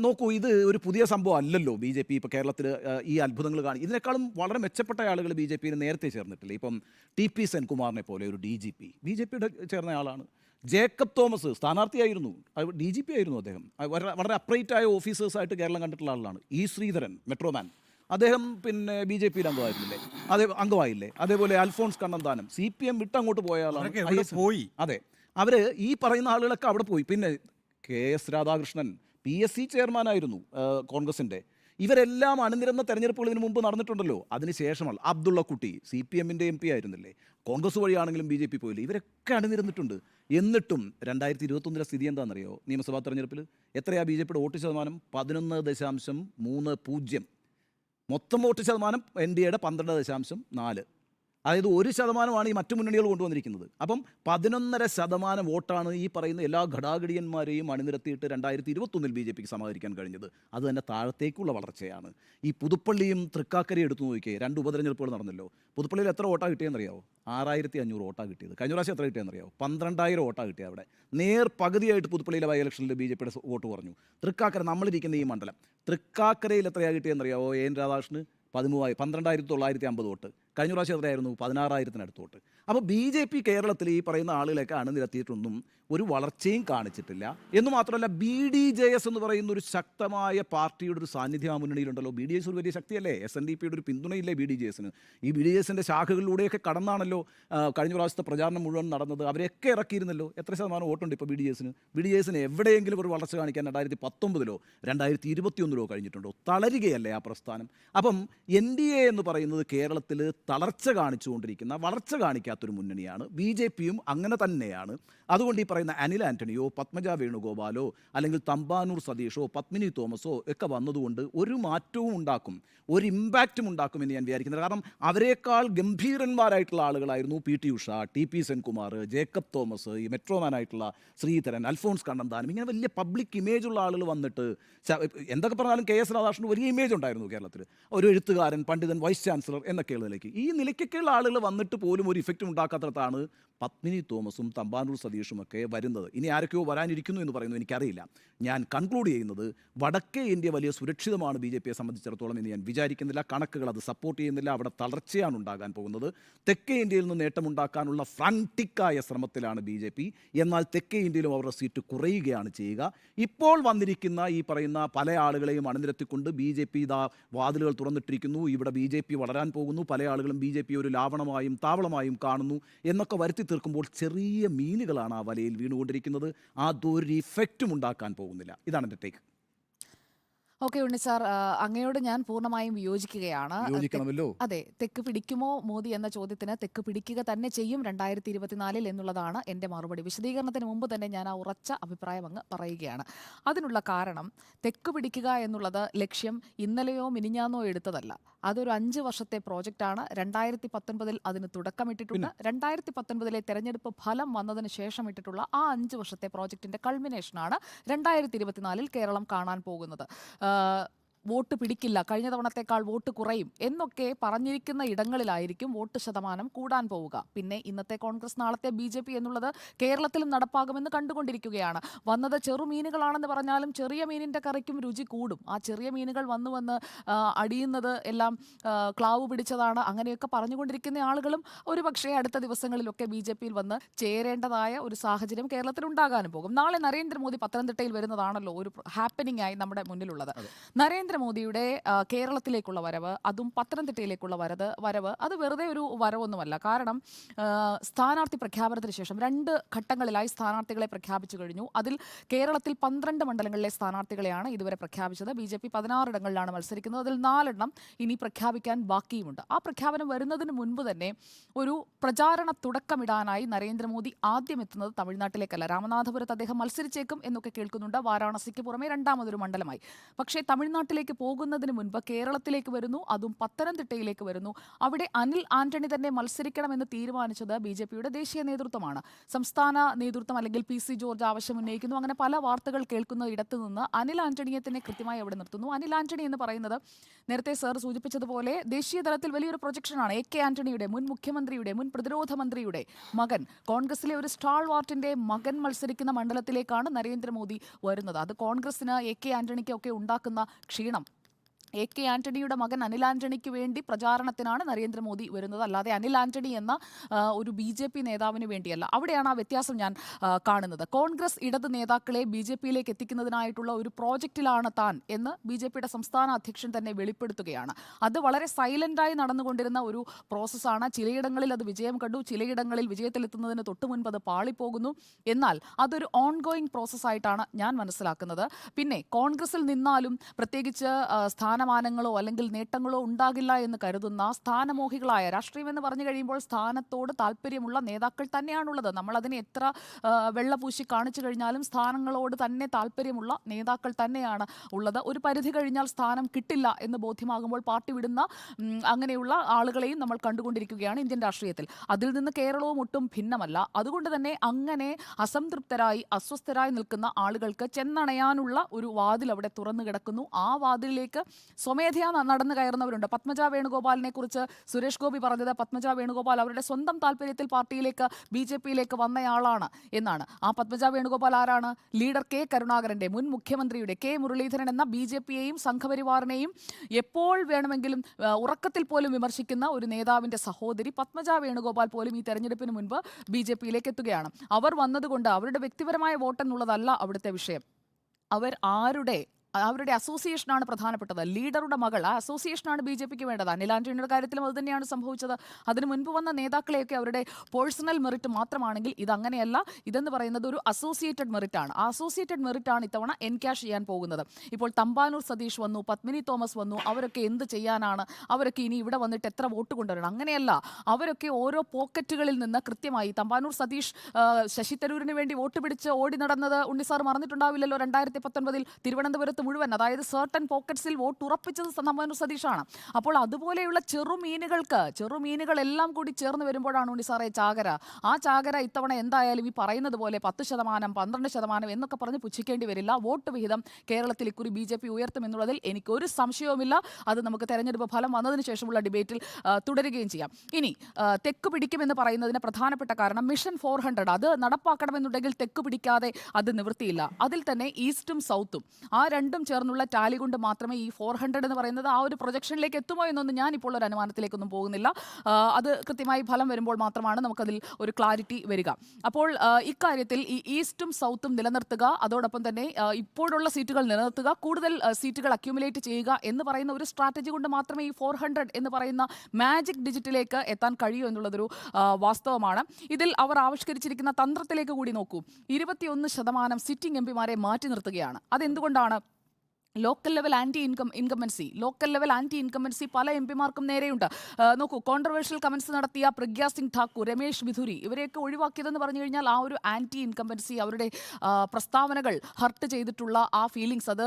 നോക്കൂ, ഇത് ഒരു പുതിയ സംഭവം അല്ലല്ലോ. BJP ഇപ്പോൾ കേരളത്തിൽ ഈ അത്ഭുതങ്ങൾ കാണി, ഇതിനേക്കാളും വളരെ മെച്ചപ്പെട്ട ആളുകൾ BJPയിൽ നേരത്തെ ചേർന്നിട്ടില്ല. ഇപ്പം TP സെൻകുമാറിനെ പോലെ ഒരു DGP BJPയുടെ ചേർന്ന ആളാണ്. ജേക്കബ് തോമസ് സ്ഥാനാർത്ഥിയായിരുന്നു, DGP ആയിരുന്നു. അദ്ദേഹം വളരെ അപ്രൈറ്റായ ഓഫീസേഴ്സായിട്ട് കേരളം കണ്ടിട്ടുള്ള ആളാണ്. E ശ്രീധരൻ മെട്രോമാൻ, അദ്ദേഹം പിന്നെ BJPയിൽ അംഗമായില്ലേ. അതേപോലെ അൽഫോൺസ് കണ്ണന്താനം CPM വിട്ടങ്ങോട്ട് പോയ ആളാണ്. പോയി. അതെ, അവർ ഈ പറയുന്ന ആളുകളൊക്കെ അവിടെ പോയി. പിന്നെ KS രാധാകൃഷ്ണൻ PSC ചെയർമാനായിരുന്നു കോൺഗ്രസിൻ്റെ. ഇവരെല്ലാം അണിനിരന്ന തെരഞ്ഞെടുപ്പുകൾ ഇതിനു മുമ്പ് നടന്നിട്ടുണ്ടല്ലോ. അതിനുശേഷമാണ് അബ്ദുള്ള കുട്ടി CPMൻ്റെ MP ആയിരുന്നില്ലേ, കോൺഗ്രസ് വഴിയാണെങ്കിലും BJP പോയില്ലേ. ഇവരൊക്കെ അണിനിരന്നിട്ടുണ്ട്. എന്നിട്ടും 2021 സ്ഥിതി എന്താണെന്നറിയോ? നിയമസഭാ തെരഞ്ഞെടുപ്പിൽ എത്രയാണ് BJPയുടെ വോട്ട് ശതമാനം? 11.30. മൊത്തം വോട്ട് ശതമാനം NDAയുടെ 12.4. അതായത് 1% ഈ മറ്റു മുന്നണികൾ കൊണ്ടുവന്നിരിക്കുന്നത്. അപ്പം 11.5% വോട്ടാണ് ഈ പറയുന്ന എല്ലാ ഘടാഘടിയന്മാരെയും അണിനിരത്തിയിട്ട് 2021 BJPക്ക് സമാഹരിക്കാൻ കഴിഞ്ഞത്. അത് തന്നെ താഴത്തേക്കുള്ള വളർച്ചയാണ്. ഈ പുതുപ്പള്ളിയും തൃക്കാക്കരയും എടുത്തു നോക്കിയേ, 2 ഉപതെരഞ്ഞെടുപ്പുകൾ നടന്നല്ലോ. പുതുപ്പള്ളിയിൽ എത്ര വോട്ടാണ് കിട്ടിയെന്നറിയാവോ? 6500 വോട്ടാണ് കിട്ടിയത്. കഴിഞ്ഞ പ്രാവശ്യം എത്ര കിട്ടിയെന്നറിയാവോ? 12000 വോട്ടാണ് കിട്ടിയത്. അവിടെ പകുതിയായിട്ട് പുതുപ്പള്ളിയിലെ ബൈ ഇലക്ഷനിൽ BJPയുടെ വോട്ട് കുറഞ്ഞു. തൃക്കാക്കര, നമ്മളിരിക്കുന്ന ഈ മണ്ഡലം, തൃക്കാക്കരയിൽ എത്രയാണ് കിട്ടിയെന്നറിയാവോ? AN Radhakrishnan 12,950 vote. കഴിഞ്ഞ പ്രാവശ്യം എത്രയായിരുന്നു? 16,000 വോട്ട്. അപ്പോൾ BJP കേരളത്തിൽ ഈ പറയുന്ന ആളുകളൊക്കെ അണിനിരത്തിയിട്ടൊന്നും ഒരു വളർച്ചയും കാണിച്ചിട്ടില്ല. എന്ന് മാത്രമല്ല, BDJS എന്ന് പറയുന്ന ഒരു ശക്തമായ പാർട്ടിയുടെ ഒരു സാന്നിധ്യം ആ മുന്നണിയിലുണ്ടല്ലോ. BDJS ഒരു വലിയ ശക്തിയല്ലേ? SNDPയുടെ ഒരു പിന്തുണയില്ലേ BDJSന്? ഈ BDJSൻ്റെ ശാഖകളിലൂടെയൊക്കെ കടന്നാണല്ലോ കഴിഞ്ഞ പ്രാവശ്യത്തെ പ്രചാരണം മുഴുവൻ നടന്നത്. അവരെയൊക്കെ ഇറക്കിയിരുന്നല്ലോ. എത്ര ശതമാനം വോട്ടുണ്ട് ഇപ്പോൾ BDJSന്? BDJSന് എവിടെയെങ്കിലും ഒരു വളർച്ച കാണിക്കാൻ 2019 2021 കഴിഞ്ഞിട്ടുണ്ടോ? തളരുകയല്ലേ ആ പ്രസ്ഥാനം. അപ്പം NDA എന്ന് പറയുന്നത് കേരളത്തിൽ തളർച്ച കാണിച്ചുകൊണ്ടിരിക്കുന്ന, വളർച്ച കാണിക്കാത്തൊരു മുന്നണിയാണ്. BJPയും അങ്ങനെ തന്നെയാണ്. അതുകൊണ്ട് ഈ പറയുന്ന അനിൽ ആൻ്റണിയോ പത്മജ വേണുഗോപാലോ അല്ലെങ്കിൽ തമ്പാനൂർ സതീഷോ പത്മിനി തോമസോ ഒക്കെ വന്നതുകൊണ്ട് ഒരു മാറ്റവും ഉണ്ടാക്കും, ഒരു ഇമ്പാക്റ്റും ഉണ്ടാക്കുമെന്ന് ഞാൻ വിചാരിക്കുന്നത്. കാരണം അവരെക്കാൾ ഗംഭീരന്മാരായിട്ടുള്ള ആളുകളായിരുന്നു PT Usha, TP Senkumar, Jacob Thomas, ഈ മെട്രോമാനായിട്ടുള്ള ശ്രീധരൻ, അൽഫോൺസ് കണ്ണന്താനം, ഇങ്ങനെ വലിയ പബ്ലിക് ഇമേജുള്ള ആളുകൾ വന്നിട്ട് എന്തൊക്കെ പറഞ്ഞാലും KS രാധാകൃഷ്ണന് വലിയ ഇമേജ് ഉണ്ടായിരുന്നു കേരളത്തിൽ. ഒരു എഴുത്തുകാരൻ, പണ്ഡിതൻ, വൈസ് ചാൻസലർ എന്നൊക്കെയുള്ളതിലേക്ക് ഈ നിലയ്ക്കൊക്കെയുള്ള ആളുകൾ വന്നിട്ട് പോലും ഒരു ഇഫക്റ്റും ഉണ്ടാക്കാത്തടത്താണ് പത്മിനി തോമസും തമ്പാനൂർ സതീഷും ഒക്കെ വരുന്നത്. ഇനി ആരൊക്കെയോ വരാനിരിക്കുന്നു എന്ന് പറയുന്നു, എനിക്കറിയില്ല. ഞാൻ കൺക്ലൂഡ് ചെയ്യുന്നത് വടക്കേ ഇന്ത്യ വലിയ സുരക്ഷിതമാണ് BJPയെ സംബന്ധിച്ചിടത്തോളം എന്ന് ഞാൻ വിചാരിക്കുന്നില്ല. കണക്കുകൾ അത് സപ്പോർട്ട് ചെയ്യുന്നില്ല. അവിടെ തളർച്ചയാണ് ഉണ്ടാകാൻ പോകുന്നത്. തെക്കേ ഇന്ത്യയിൽ നിന്ന് നേട്ടമുണ്ടാക്കാനുള്ള ഫ്രാൻറ്റിക്കായ ശ്രമത്തിലാണ് BJP. എന്നാൽ തെക്കേ ഇന്ത്യയിലും അവരുടെ സീറ്റ് കുറയുകയാണ് ചെയ്യുക. ഇപ്പോൾ വന്നിരിക്കുന്ന ഈ പറയുന്ന പല ആളുകളെയും അണിനിരത്തിക്കൊണ്ട് BJP ഇതാ വാതിലുകൾ തുറന്നിട്ടിരിക്കുന്നു, ഇവിടെ BJP വളരാൻ പോകുന്നു, പല ആളുകളും BJP ഒരു ലാവണമായും താവളമായും കാണുന്നു എന്നൊക്കെ വരുത്തി തീർക്കുമ്പോൾ ചെറിയ മീനുകളാണ് ആ വലയിൽ വീണുകൊണ്ടിരിക്കുന്നത്. അതൊരു ഇഫക്റ്റും ഉണ്ടാക്കാൻ പോകുന്നില്ല. ഇതാണ് എൻ്റെ ടേക്ക്. ഓക്കെ ഉണ്ണി സാർ, അങ്ങയോട് ഞാൻ പൂർണ്ണമായും വിയോജിക്കുകയാണ്. യോജിക്കണമല്ലോ. അതെ, തെക്ക് പിടിക്കുമോ മോദി എന്ന ചോദ്യത്തിന് തെക്ക് പിടിക്കുക തന്നെ ചെയ്യും 2024 എന്നുള്ളതാണ് എൻ്റെ മറുപടി. വിശദീകരണത്തിന് മുമ്പ് തന്നെ ഞാൻ ആ ഉറച്ച അഭിപ്രായം അങ്ങ് പറയുകയാണ്. അതിനുള്ള കാരണം, തെക്ക് പിടിക്കുക എന്നുള്ളത് ലക്ഷ്യം ഇന്നലെയോ മിനിഞ്ഞാന്നോ എടുത്തതല്ല. അതൊരു 5 വർഷത്തെ പ്രോജക്റ്റാണ്. 2019 അതിന് തുടക്കമിട്ടിട്ടുണ്ട്. 2019 തെരഞ്ഞെടുപ്പ് ഫലം വന്നതിന് ശേഷം ഇട്ടിട്ടുള്ള ആ 5 വർഷത്തെ പ്രോജക്റ്റിന്റെ കൾമിനേഷനാണ് 2024 കേരളം കാണാൻ പോകുന്നത്. വോട്ട് പിടിക്കില്ല, കഴിഞ്ഞ തവണത്തേക്കാൾ വോട്ട് കുറയും എന്നൊക്കെ പറഞ്ഞിരിക്കുന്ന ഇടങ്ങളിലായിരിക്കും വോട്ട് ശതമാനം കൂടാൻ പോവുക. പിന്നെ ഇന്നത്തെ കോൺഗ്രസ് നാളത്തെ BJP എന്നുള്ളത് കേരളത്തിലും നടപ്പാകുമെന്ന് കണ്ടുകൊണ്ടിരിക്കുകയാണ്. വന്നത് ചെറുമീനുകളാണെന്ന് പറഞ്ഞാലും ചെറിയ മീനിൻ്റെ കറിക്കും രുചി കൂടും. ആ ചെറിയ മീനുകൾ വന്ന് അടിയുന്നത് എല്ലാം ക്ലാവ് പിടിച്ചതാണ്, അങ്ങനെയൊക്കെ പറഞ്ഞുകൊണ്ടിരിക്കുന്ന ആളുകളും ഒരു പക്ഷേ അടുത്ത ദിവസങ്ങളിലൊക്കെ BJPയിൽ വന്ന് ചേരേണ്ടതായ ഒരു സാഹചര്യം കേരളത്തിൽ ഉണ്ടാകാനും പോകും. നാളെ നരേന്ദ്രമോദി പത്തനംതിട്ടയിൽ വരുന്നതാണല്ലോ ഒരു ഹാപ്പനിങ് ആയി നമ്മുടെ മുന്നിലുള്ളത്. നരേന്ദ്രമോദിയുടെ കേരളത്തിലേക്കുള്ള വരവ്, അതും പത്തനംതിട്ടയിലേക്കുള്ള വരവ് അത് വെറുതെ ഒരു വരവൊന്നുമല്ല. കാരണം സ്ഥാനാർത്ഥി പ്രഖ്യാപനത്തിന് ശേഷം 2 ഘട്ടങ്ങളിലായി സ്ഥാനാർത്ഥികളെ പ്രഖ്യാപിച്ചു കഴിഞ്ഞു. അതിൽ കേരളത്തിൽ 12 മണ്ഡലങ്ങളിലെ സ്ഥാനാർത്ഥികളെയാണ് ഇതുവരെ പ്രഖ്യാപിച്ചത്. BJP 16 ഇടങ്ങളിലാണ് മത്സരിക്കുന്നത്. അതിൽ 4 എണ്ണം ഇനി പ്രഖ്യാപിക്കാൻ ബാക്കിയുമുണ്ട്. ആ പ്രഖ്യാപനം വരുന്നതിന് മുൻപ് തന്നെ ഒരു പ്രചാരണ തുടക്കമിടാനായി നരേന്ദ്രമോദി ആദ്യം എത്തുന്നത് തമിഴ്നാട്ടിലേക്കല്ല. രാമനാഥപുരത്ത് അദ്ദേഹം മത്സരിച്ചേക്കും എന്നൊക്കെ കേൾക്കുന്നുണ്ട്. വാരാണസിക്ക് പുറമെ രണ്ടാമതൊരു മണ്ഡലമായി. പക്ഷേ തമിഴ്നാട്ടിലേക്ക് പോകുന്നതിന് മുൻപ് കേരളത്തിലേക്ക് വരുന്നു, അതും പത്തനംതിട്ടയിലേക്ക് വരുന്നു. അവിടെ അനിൽ ആന്റണി തന്നെ മത്സരിക്കണമെന്ന് തീരുമാനിച്ചത് BJPയുടെ ദേശീയ നേതൃത്വമാണ്. സംസ്ഥാന നേതൃത്വം അല്ലെങ്കിൽ PC ജോർജ് ആവശ്യം ഉന്നയിക്കുന്നു. അങ്ങനെ പല വാർത്തകൾ കേൾക്കുന്ന ഇടത്ത് നിന്ന് അനിൽ ആന്റണിയെ തന്നെ കൃത്യമായി അവിടെ നിർത്തുന്നു. അനിൽ ആന്റണി എന്ന് പറയുന്നത് നേരത്തെ സാർ സൂചിപ്പിച്ചതുപോലെ ദേശീയ തലത്തിൽ വലിയൊരു പ്രൊജക്ഷനാണ്. AK ആന്റണിയുടെ, മുൻ മുഖ്യമന്ത്രിയുടെ, മുൻ പ്രതിരോധ മന്ത്രിയുടെ മകൻ, കോൺഗ്രസിലെ ഒരു സ്റ്റാൾ വാർട്ടിന്റെ മകൻ മത്സരിക്കുന്ന മണ്ഡലത്തിലേക്കാണ് നരേന്ദ്രമോദി വരുന്നത്. അത് കോൺഗ്രസിന് AK ആന്റണിക്കൊക്കെ ഉണ്ടാക്കുന്ന ക്ഷീണം. AK ആന്റണിയുടെ മകൻ അനിൽ ആന്റണിക്ക് വേണ്ടി പ്രചാരണത്തിനാണ് നരേന്ദ്രമോദി വരുന്നത്, അല്ലാതെ അനിൽ ആന്റണി എന്ന ഒരു BJP നേതാവിന് വേണ്ടിയല്ല. അവിടെയാണ് ആ വ്യത്യാസം ഞാൻ കാണുന്നത്. കോൺഗ്രസ് ഇടത് നേതാക്കളെ BJPയിലേക്ക് എത്തിക്കുന്നതിനായിട്ടുള്ള ഒരു പ്രോജക്റ്റിലാണ് താൻ എന്ന് BJPയുടെ സംസ്ഥാന അധ്യക്ഷൻ തന്നെ വെളിപ്പെടുത്തുകയാണ്. അത് വളരെ സൈലന്റായി നടന്നുകൊണ്ടിരുന്ന ഒരു പ്രോസസ്സാണ്. ചിലയിടങ്ങളിൽ അത് വിജയം കണ്ടു, ചിലയിടങ്ങളിൽ വിജയത്തിലെത്തുന്നതിന് തൊട്ടു മുൻപ് അത് പാളിപ്പോകുന്നു. എന്നാൽ അതൊരു ഓൺഗോയിങ് പ്രോസസ്സായിട്ടാണ് ഞാൻ മനസ്സിലാക്കുന്നത്. പിന്നെ കോൺഗ്രസിൽ നിന്നാലും പ്രത്യേകിച്ച് സ്ഥാനമാനങ്ങളോ അല്ലെങ്കിൽ നേട്ടങ്ങളോ ഉണ്ടാകില്ല എന്ന് കരുതുന്ന സ്ഥാനമോഹികളായ, രാഷ്ട്രീയം എന്ന് പറഞ്ഞു കഴിയുമ്പോൾ സ്ഥാനത്തോട് താല്പര്യമുള്ള നേതാക്കൾ തന്നെയാണുള്ളത്. നമ്മൾ അതിനെ എത്ര വെള്ളപൂശി കാണിച്ചു കഴിഞ്ഞാലും സ്ഥാനങ്ങളോട് തന്നെ താല്പര്യമുള്ള നേതാക്കൾ തന്നെയാണ് ഉള്ളത്. ഒരു പരിധി കഴിഞ്ഞാൽ സ്ഥാനം കിട്ടില്ല എന്ന് ബോധ്യമാകുമ്പോൾ പാർട്ടി വിടുന്ന അങ്ങനെയുള്ള ആളുകളെയും നമ്മൾ കണ്ടുകൊണ്ടിരിക്കുകയാണ് ഇന്ത്യൻ രാഷ്ട്രീയത്തിൽ. അതിൽ നിന്ന് കേരളവും ഒട്ടും ഭിന്നമല്ല. അതുകൊണ്ട് തന്നെ അങ്ങനെ അസംതൃപ്തരായി അസ്വസ്ഥരായി നിൽക്കുന്ന ആളുകൾക്ക് ചെന്നണയാനുള്ള ഒരു വാതിൽ അവിടെ തുറന്നു കിടക്കുന്നു. ആ വാതിലിലേക്ക് സ്വമേധയാ നടന്നു കയറുന്നവരുണ്ട്. പത്മജ വേണുഗോപാലിനെ കുറിച്ച് സുരേഷ് ഗോപി പറഞ്ഞത് പത്മജ വേണുഗോപാൽ അവരുടെ സ്വന്തം താല്പര്യത്തിൽ പാർട്ടിയിലേക്ക് BJPയിലേക്ക് വന്നയാളാണ് എന്നാണ്. ആ പത്മജ വേണുഗോപാൽ ആരാണ്? ലീഡർ K കരുണാകരന്റെ, മുൻ മുഖ്യമന്ത്രിയുടെ, K മുരളീധരൻ എന്ന BJPയെയും സംഘപരിവാറിനെയും എപ്പോൾ വേണമെങ്കിലും ഉറക്കത്തിൽ പോലും വിമർശിക്കുന്ന ഒരു നേതാവിന്റെ സഹോദരി പത്മജ വേണുഗോപാൽ പോലും ഈ തെരഞ്ഞെടുപ്പിന് മുൻപ് BJPയിലേക്ക് എത്തുകയാണ്. അവർ വന്നതുകൊണ്ട് അവരുടെ വ്യക്തിപരമായ വോട്ടെന്നുള്ളതല്ല അവിടുത്തെ വിഷയം. അവരുടെ അസോസിയേഷനാണ് പ്രധാനപ്പെട്ടത്. ലീഡറുടെ മകൾ, ആ അസോസിയേഷനാണ് BJPക്ക് വേണ്ടത്. അനിൽ ആന്റണിയുടെ കാര്യത്തിലും അത് തന്നെയാണ് സംഭവിച്ചത്. അതിന് മുൻപ് വന്ന നേതാക്കളെയൊക്കെ അവരുടെ പേഴ്സണൽ മെറിറ്റ് മാത്രമാണെങ്കിൽ ഇതങ്ങനെയല്ല. ഇതെന്ന് പറയുന്നത് ഒരു അസോസിയേറ്റഡ് മെറിറ്റാണ്. ആ അസോസിയേറ്റഡ് മെറിറ്റാണ് ഇത്തവണ എൻകാഷ് ചെയ്യാൻ പോകുന്നത്. ഇപ്പോൾ തമ്പാനൂർ സതീഷ് വന്നു, പത്മിനി തോമസ് വന്നു. അവരൊക്കെ എന്ത് ചെയ്യാനാണ്? അവരൊക്കെ ഇനി ഇവിടെ വന്നിട്ട് എത്ര വോട്ട് കൊണ്ടുവരണം? അങ്ങനെയല്ല. അവരൊക്കെ ഓരോ പോക്കറ്റുകളിൽ നിന്ന് കൃത്യമായി, തമ്പാനൂർ സതീഷ് ശശി തരൂരിന് വേണ്ടി വോട്ട് പിടിച്ച് ഓടി നടന്നത് ഉണ്ണിസാർ മറന്നിട്ടുണ്ടാവില്ലല്ലോ. 2019 തിരുവനന്തപുരത്ത് മുഴുവൻ, അതായത് സർട്ടൻ പോക്കറ്റ്സിൽ വോട്ട് ഉറപ്പിച്ചത് തമ്പാനൂർ സതീഷാണ്. അപ്പോൾ അതുപോലെയുള്ള ചെറുമീനുകളെല്ലാം കൂടി ചേർന്ന് വരുമ്പോഴാണ് ഉണ്ണിസാറേ ചാകര. ആ ചാകര ഇത്തവണ എന്തായാലും ഈ പറയുന്നത് പോലെ 10%, 12% എന്നൊക്കെ പറഞ്ഞ് പുച്ഛിക്കേണ്ടി വരില്ല. വോട്ട് വിഹിതം കേരളത്തിൽ ഇക്കുറി BJP ഉയർത്തുമെന്നുള്ളതിൽ എനിക്കൊരു സംശയവുമില്ല. അത് നമുക്ക് തെരഞ്ഞെടുപ്പ് ഫലം വന്നതിന് ശേഷമുള്ള ഡിബേറ്റിൽ തുടരുകയും ചെയ്യാം. ഇനി തെക്ക് പിടിക്കുമെന്ന് പറയുന്നതിന് പ്രധാനപ്പെട്ട കാരണം മിഷൻ 400 അത് നടപ്പാക്കണമെന്നുണ്ടെങ്കിൽ തെക്ക് പിടിക്കാതെ അത് നിവൃത്തിയില്ല. അതിൽ തന്നെ ഈസ്റ്റും സൗത്തും, ആ രണ്ടും ചേർന്നുള്ള ടാലി കൊണ്ട് മാത്രമേ ഈ 400 എന്ന് പറയുന്നത് ആ ഒരു പ്രൊജക്ഷനിലേക്ക് എത്തുമോ എന്നൊന്നും ഞാനിപ്പോൾ ഒരു അനുമാനത്തിലേക്കൊന്നും പോകുന്നില്ല. അത് കൃത്യമായി ഫലം വരുമ്പോൾ മാത്രമാണ് നമുക്കതിൽ ഒരു ക്ലാരിറ്റി വരിക. അപ്പോൾ ഇക്കാര്യത്തിൽ ഈ ഈസ്റ്റും സൗത്തും നിലനിർത്തുക, അതോടൊപ്പം തന്നെ ഇപ്പോഴുള്ള സീറ്റുകൾ നിലനിർത്തുക, കൂടുതൽ സീറ്റുകൾ അക്യുമുലേറ്റ് ചെയ്യുക എന്ന് പറയുന്ന ഒരു സ്ട്രാറ്റജി കൊണ്ട് മാത്രമേ ഈ 400 എന്ന് പറയുന്ന മാജിക് ഡിജിറ്റിലേക്ക് എത്താൻ കഴിയൂ എന്നുള്ളതൊരു വാസ്തവമാണ്. ഇതിൽ അവർ ആവിഷ്കരിച്ചിരിക്കുന്ന തന്ത്രത്തിലേക്ക് കൂടി നോക്കൂ. 21% സിറ്റിംഗ് MP മാരെ മാറ്റി നിർത്തുകയാണ്. അതെന്തുകൊണ്ടാണ്? Local level local level anti incumbency പല എം പിമാർക്കും നേരെയുണ്ട്. നോക്കൂ, കോൺട്രവേഴ്ഷ്യൽ കമന്റ്സ് നടത്തിയ പ്രഗ്യാ സിംഗ് ഠാക്കൂർ, രമേശ് ബിധുരി ഇവരെയൊക്കെ ഒഴിവാക്കിയതെന്ന് പറഞ്ഞു കഴിഞ്ഞാൽ ആ ഒരു ആന്റി ഇൻകംബൻസി, അവരുടെ പ്രസ്താവനകൾ ഹർട്ട് ചെയ്തിട്ടുള്ള ആ ഫീലിങ്സ് അത്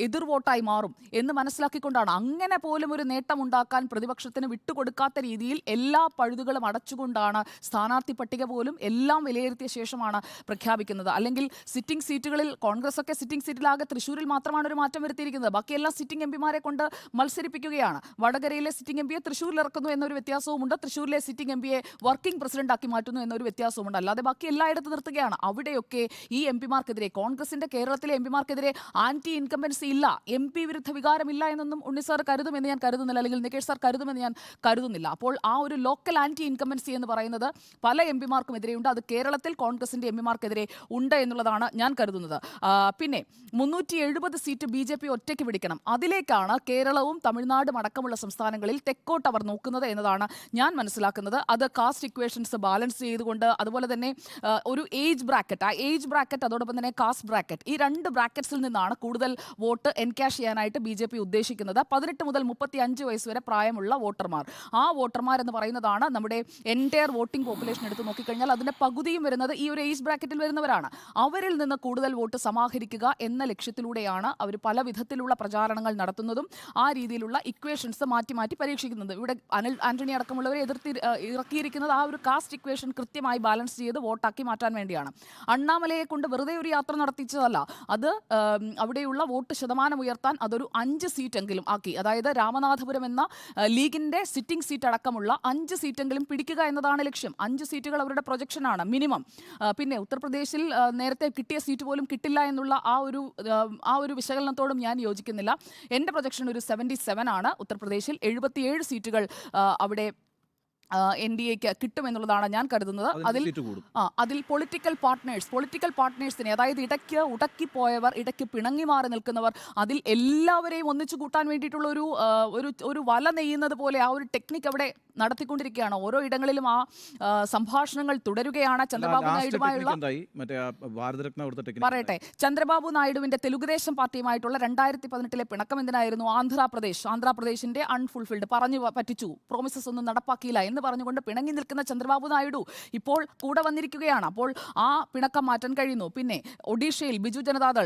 എതിർ വോട്ടായി മാറും എന്ന് മനസ്സിലാക്കിക്കൊണ്ടാണ്. അങ്ങനെ പോലും ഒരു നേട്ടമുണ്ടാക്കാൻ പ്രതിപക്ഷത്തിന് വിട്ടുകൊടുക്കാത്ത രീതിയിൽ എല്ലാ പഴുതുകളും അടച്ചുകൊണ്ടാണ് സ്ഥാനാർത്ഥി പട്ടിക പോലും എല്ലാം വിലയിരുത്തിയ ശേഷമാണ് പ്രഖ്യാപിക്കുന്നത്. അല്ലെങ്കിൽ സിറ്റിംഗ് സീറ്റുകളിൽ കോൺഗ്രസ് ഒക്കെ സിറ്റിംഗ് സീറ്റിലാകെ തൃശ്ശൂരിൽ മാത്രമാണ് ഒരു മാറ്റം വരുത്തിയിരിക്കുന്നത്. ബാക്കി എല്ലാ സിറ്റിംഗ് എം പിമാരെ കൊണ്ട് മത്സരിപ്പിക്കുകയാണ്. വടകരയിലെ സിറ്റിംഗ് എം പിയെ തൃശ്ശൂരിൽ ഇറക്കുന്നു എന്നൊരു വ്യത്യാസവുമുണ്ട്. തൃശ്ശൂരിലെ സിറ്റിംഗ് എം പിയെ വർക്കിംഗ് പ്രസിഡന്റ് ആക്കി മാറ്റുന്നു എന്നൊരു വ്യത്യാസവുമുണ്ട്. അല്ലാതെ ബാക്കി എല്ലായിടത്തും നിർത്തുകയാണ്. അവിടെയൊക്കെ ഈ എം പിമാർക്കെതിരെ, കോൺഗ്രസിന്റെ കേരളത്തിലെ എം പിമാർക്കെതിരെ ആന്റി ഇൻകംബൻസി ഇല്ല, എം പി വിരുദ്ധ വികാരമില്ല എന്നൊന്നും ഉണ്ണി സാർ കരുതുമെന്ന് ഞാൻ കരുതുന്നില്ല, അല്ലെങ്കിൽ നികേഷ് സാർ കരുതുമെന്ന് ഞാൻ കരുതുന്നില്ല. അപ്പോൾ ആ ഒരു ലോക്കൽ ആന്റി ഇൻകംബൻസി എന്ന് പറയുന്നത് പല എം പിമാർക്കും എതിരെയുണ്ട്. അത് കേരളത്തിൽ കോൺഗ്രസിന്റെ എം പിമാർക്കെതിരെ ഉണ്ട് എന്നുള്ളതാണ് ഞാൻ കരുതുന്നത്. പിന്നെ 370 സീറ്റ് BJP ഒറ്റയ്ക്ക് പിടിക്കണം. അതിലേക്കാണ് കേരളവും തമിഴ്നാടും അടക്കമുള്ള സംസ്ഥാനങ്ങളിൽ തെക്കോട്ട് അവർ നോക്കുന്നത് എന്നതാണ് ഞാൻ മനസ്സിലാക്കുന്നത്. അത് കാസ്റ്റ് ഇക്വേഷൻസ് ബാലൻസ് ചെയ്തുകൊണ്ട്, അതുപോലെ തന്നെ ഒരു ഏജ് ബ്രാക്കറ്റ്, ആ ഏജ് ബ്രാക്കറ്റ് അതോടൊപ്പം തന്നെ കാസ്റ്റ് ബ്രാക്കറ്റ്, ഈ രണ്ട് ബ്രാക്കറ്റ്സിൽ നിന്നാണ് കൂടുതൽ വോട്ട് എൻകാഷ് ചെയ്യാനായിട്ട് BJP ഉദ്ദേശിക്കുന്നത്. 18 മുതൽ 35 വയസ്സ് വരെ പ്രായമുള്ള വോട്ടർമാർ, ആ വോട്ടർമാർ എന്ന് പറയുന്നതാണ് നമ്മുടെ എൻറ്റയർ വോട്ടിംഗ് പോപ്പുലേഷൻ എടുത്ത് നോക്കിക്കഴിഞ്ഞാൽ അതിൻ്റെ പകുതിയും വരുന്നത് ഈ ഒരു ഏജ് ബ്രാക്കറ്റിൽ വരുന്നവരാണ്. അവരിൽ നിന്ന് കൂടുതൽ വോട്ട് സമാഹരിക്കുക എന്ന ലക്ഷ്യത്തിലൂടെയാണ് അവർ പല വിധത്തിലുള്ള പ്രചാരണങ്ങൾ നടത്തുന്നതും ആ രീതിയിലുള്ള ഇക്വേഷൻസ് മാറ്റി മാറ്റി പരീക്ഷിക്കുന്നത്. ഇവിടെ അനിൽ ആന്റണി അടക്കമുള്ളവരെ ഇറക്കിയിരിക്കുന്നത് ആ ഒരു കാസ്റ്റ് ഇക്വേഷൻ കൃത്യമായി ബാലൻസ് ചെയ്ത് വോട്ടാക്കി മാറ്റാൻ വേണ്ടിയാണ്. അണ്ണാമലയെ കൊണ്ട് വെറുതെ ഒരു യാത്ര നടത്തിച്ചതല്ല, അത് അവിടെയുള്ള വോട്ട് ശതമാനം ഉയർത്താൻ അതൊരു 5 സീറ്റെങ്കിലും ആക്കി. അതായത് രാമനാഥപുരം എന്ന ലീഗിന്റെ സിറ്റിംഗ് സീറ്റ് അടക്കമുള്ള 5 സീറ്റെങ്കിലും പിടിക്കുക എന്നതാണ് ലക്ഷ്യം. 5 സീറ്റുകൾ അവരുടെ പ്രൊജക്ഷനാണ് മിനിമം. പിന്നെ ഉത്തർപ്രദേശിൽ നേരത്തെ കിട്ടിയ സീറ്റ് പോലും കിട്ടില്ല എന്നുള്ള ആ ഒരു വിശകലനത്തോടും ഞാൻ യോജിക്കുന്നില്ല. എൻ്റെ പ്രൊജക്ഷൻ ഒരു 77 ആണ്. ഉത്തർപ്രദേശിൽ 77 സീറ്റുകൾ അവിടെ NDAക്ക് കിട്ടുമെന്നുള്ളതാണ് ഞാൻ കരുതുന്നത്. അതിൽ പൊളിറ്റിക്കൽ പാർട്ട്നേഴ്സിനെ, അതായത് ഇടയ്ക്ക് ഉടക്കിപ്പോയവർ, ഇടയ്ക്ക് പിണങ്ങി മാറി നിൽക്കുന്നവർ, അതിൽ എല്ലാവരെയും ഒന്നിച്ചു കൂട്ടാൻ വേണ്ടിയിട്ടുള്ള ഒരു വല നെയ്യുന്നത് പോലെ ആ ഒരു ടെക്നിക്ക് അവിടെ നടത്തിക്കൊണ്ടിരിക്കുകയാണ്. ഓരോ ഇടങ്ങളിലും ആ സംഭാഷണങ്ങൾ തുടരുകയാണ്. ചന്ദ്രബാബു നായിഡുമായുള്ള പറയട്ടെ, ചന്ദ്രബാബു നായിഡുവിന്റെ തെലുഗുദേശം പാർട്ടിയുമായിട്ടുള്ള 2018 പിണക്കം എന്തിനായിരുന്നു? ആന്ധ്രാപ്രദേശിന്റെ അൺഫുൾഫിൽഡ്, പറഞ്ഞു പറ്റിച്ചു, പ്രോമിസസ് ഒന്നും നടപ്പാക്കിയില്ല എന്ന് പറഞ്ഞുകൊണ്ട് പിണങ്ങി നിൽക്കുന്ന ചന്ദ്രബാബു നായിഡു ഇപ്പോൾ കൂടെ വന്നിരിക്കുകയാണ്. അപ്പോൾ ആ പിണക്കം മാറ്റാൻ കഴിയുന്നു. പിന്നെ ഒഡീഷയിൽ ബിജു ജനതാദൾ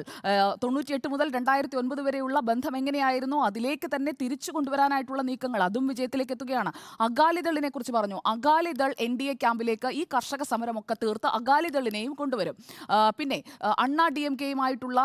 98 മുതൽ 2009 വരെയുള്ള ബന്ധം എങ്ങനെയായിരുന്നു അതിലേക്ക് തന്നെ തിരിച്ചു കൊണ്ടുവരാനായിട്ടുള്ള നീക്കങ്ങൾ, അതും വിജയത്തിലേക്ക് എത്തുകയാണ്. അകാലിദളിനെ കുറിച്ച് പറഞ്ഞു. അകാലിദൾ NDA ക്യാമ്പിലേക്ക് ഈ കർഷക സമരമൊക്കെ തീർത്ത് അകാലിദളിനെയും കൊണ്ടുവരും. പിന്നെ അണ്ണാ DMKയുമായിട്ടുള്ള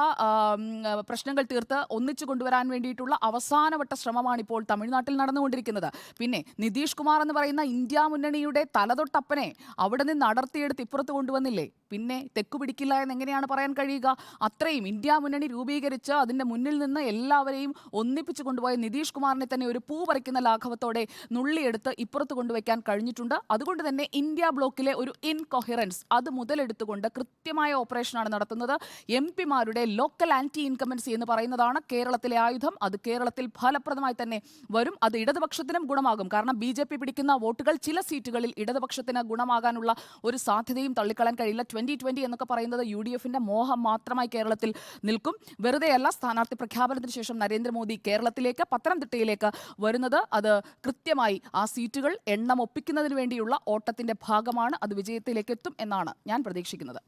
പ്രശ്നങ്ങൾ തീർത്ത് ഒന്നിച്ചു കൊണ്ടുവരാൻ വേണ്ടിയിട്ടുള്ള അവസാനവട്ട ശ്രമമാണ് ഇപ്പോൾ തമിഴ്നാട്ടിൽ നടന്നുകൊണ്ടിരിക്കുന്നത്. പിന്നെ നിതീഷ് കുമാർ എന്ന് പറയുന്ന ഇന്ത്യ മുന്നണിയുടെ തലതൊട്ടപ്പനെ അവിടെ നിന്ന് അടർത്തിയെടുത്ത് ഇപ്പുറത്ത് കൊണ്ടുവന്നില്ലേ? പിന്നെ തെക്കു പിടിക്കില്ല എന്ന് എങ്ങനെയാണ് പറയാൻ കഴിയുക? അത്രയും ഇന്ത്യ മുന്നണി രൂപീകരിച്ച് അതിൻ്റെ മുന്നിൽ നിന്ന് എല്ലാവരെയും ഒന്നിപ്പിച്ചു കൊണ്ടുപോയ നിതീഷ് കുമാറിനെ തന്നെ ഒരു പൂ പറിക്കുന്ന ലാഘവത്തോടെ നുള്ളിയെടുത്ത് ഇപ്പുറത്ത് കൊണ്ടുവയ്ക്കാൻ കഴിഞ്ഞിട്ടുണ്ട്. അതുകൊണ്ട് തന്നെ ഇന്ത്യ ബ്ലോക്കിലെ ഒരു ഇൻകൊഹിറൻസ് അത് മുതലെടുത്തുകൊണ്ട് കൃത്യമായ ഓപ്പറേഷനാണ് നടത്തുന്നത്. MP-മാരുടെ ലോക്കൽ ആന്റി ഇൻകംബൻസി എന്ന് പറയുന്നതാണ് കേരളത്തിലെ ആയുധം. അത് കേരളത്തിൽ ഫലപ്രദമായി തന്നെ വരും. അത് ഇടതുപക്ഷത്തിനും ഗുണമാകും. കാരണം BJP പിടിക്കുന്ന വോട്ടുകൾ ചില സീറ്റുകളിൽ ഇടതുപക്ഷത്തിന് ഗുണമാകാനുള്ള ഒരു സാധ്യതയും തള്ളിക്കളയാൻ കഴിയില്ല. 2020 എന്നൊക്കെ പറയുന്നത് UDFന്റെ മോഹം മാത്രമായി കേരളത്തിൽ നിൽക്കും. വെറുതെയല്ല സ്ഥാനാർത്ഥി പ്രഖ്യാപനത്തിന് ശേഷം നരേന്ദ്രമോദി കേരളത്തിലേക്ക്, പത്തനംതിട്ടയിലേക്ക് വരുന്നത്. അത് കൃത്യമായി ആ സീറ്റുകൾ എണ്ണം ഒപ്പിക്കുന്നതിന് വേണ്ടിയുള്ള ഓട്ടത്തിന്റെ ഭാഗമാണ്. അത് വിജയത്തിലേക്ക് എത്തും എന്നാണ് ഞാൻ പ്രതീക്ഷിക്കുന്നത്.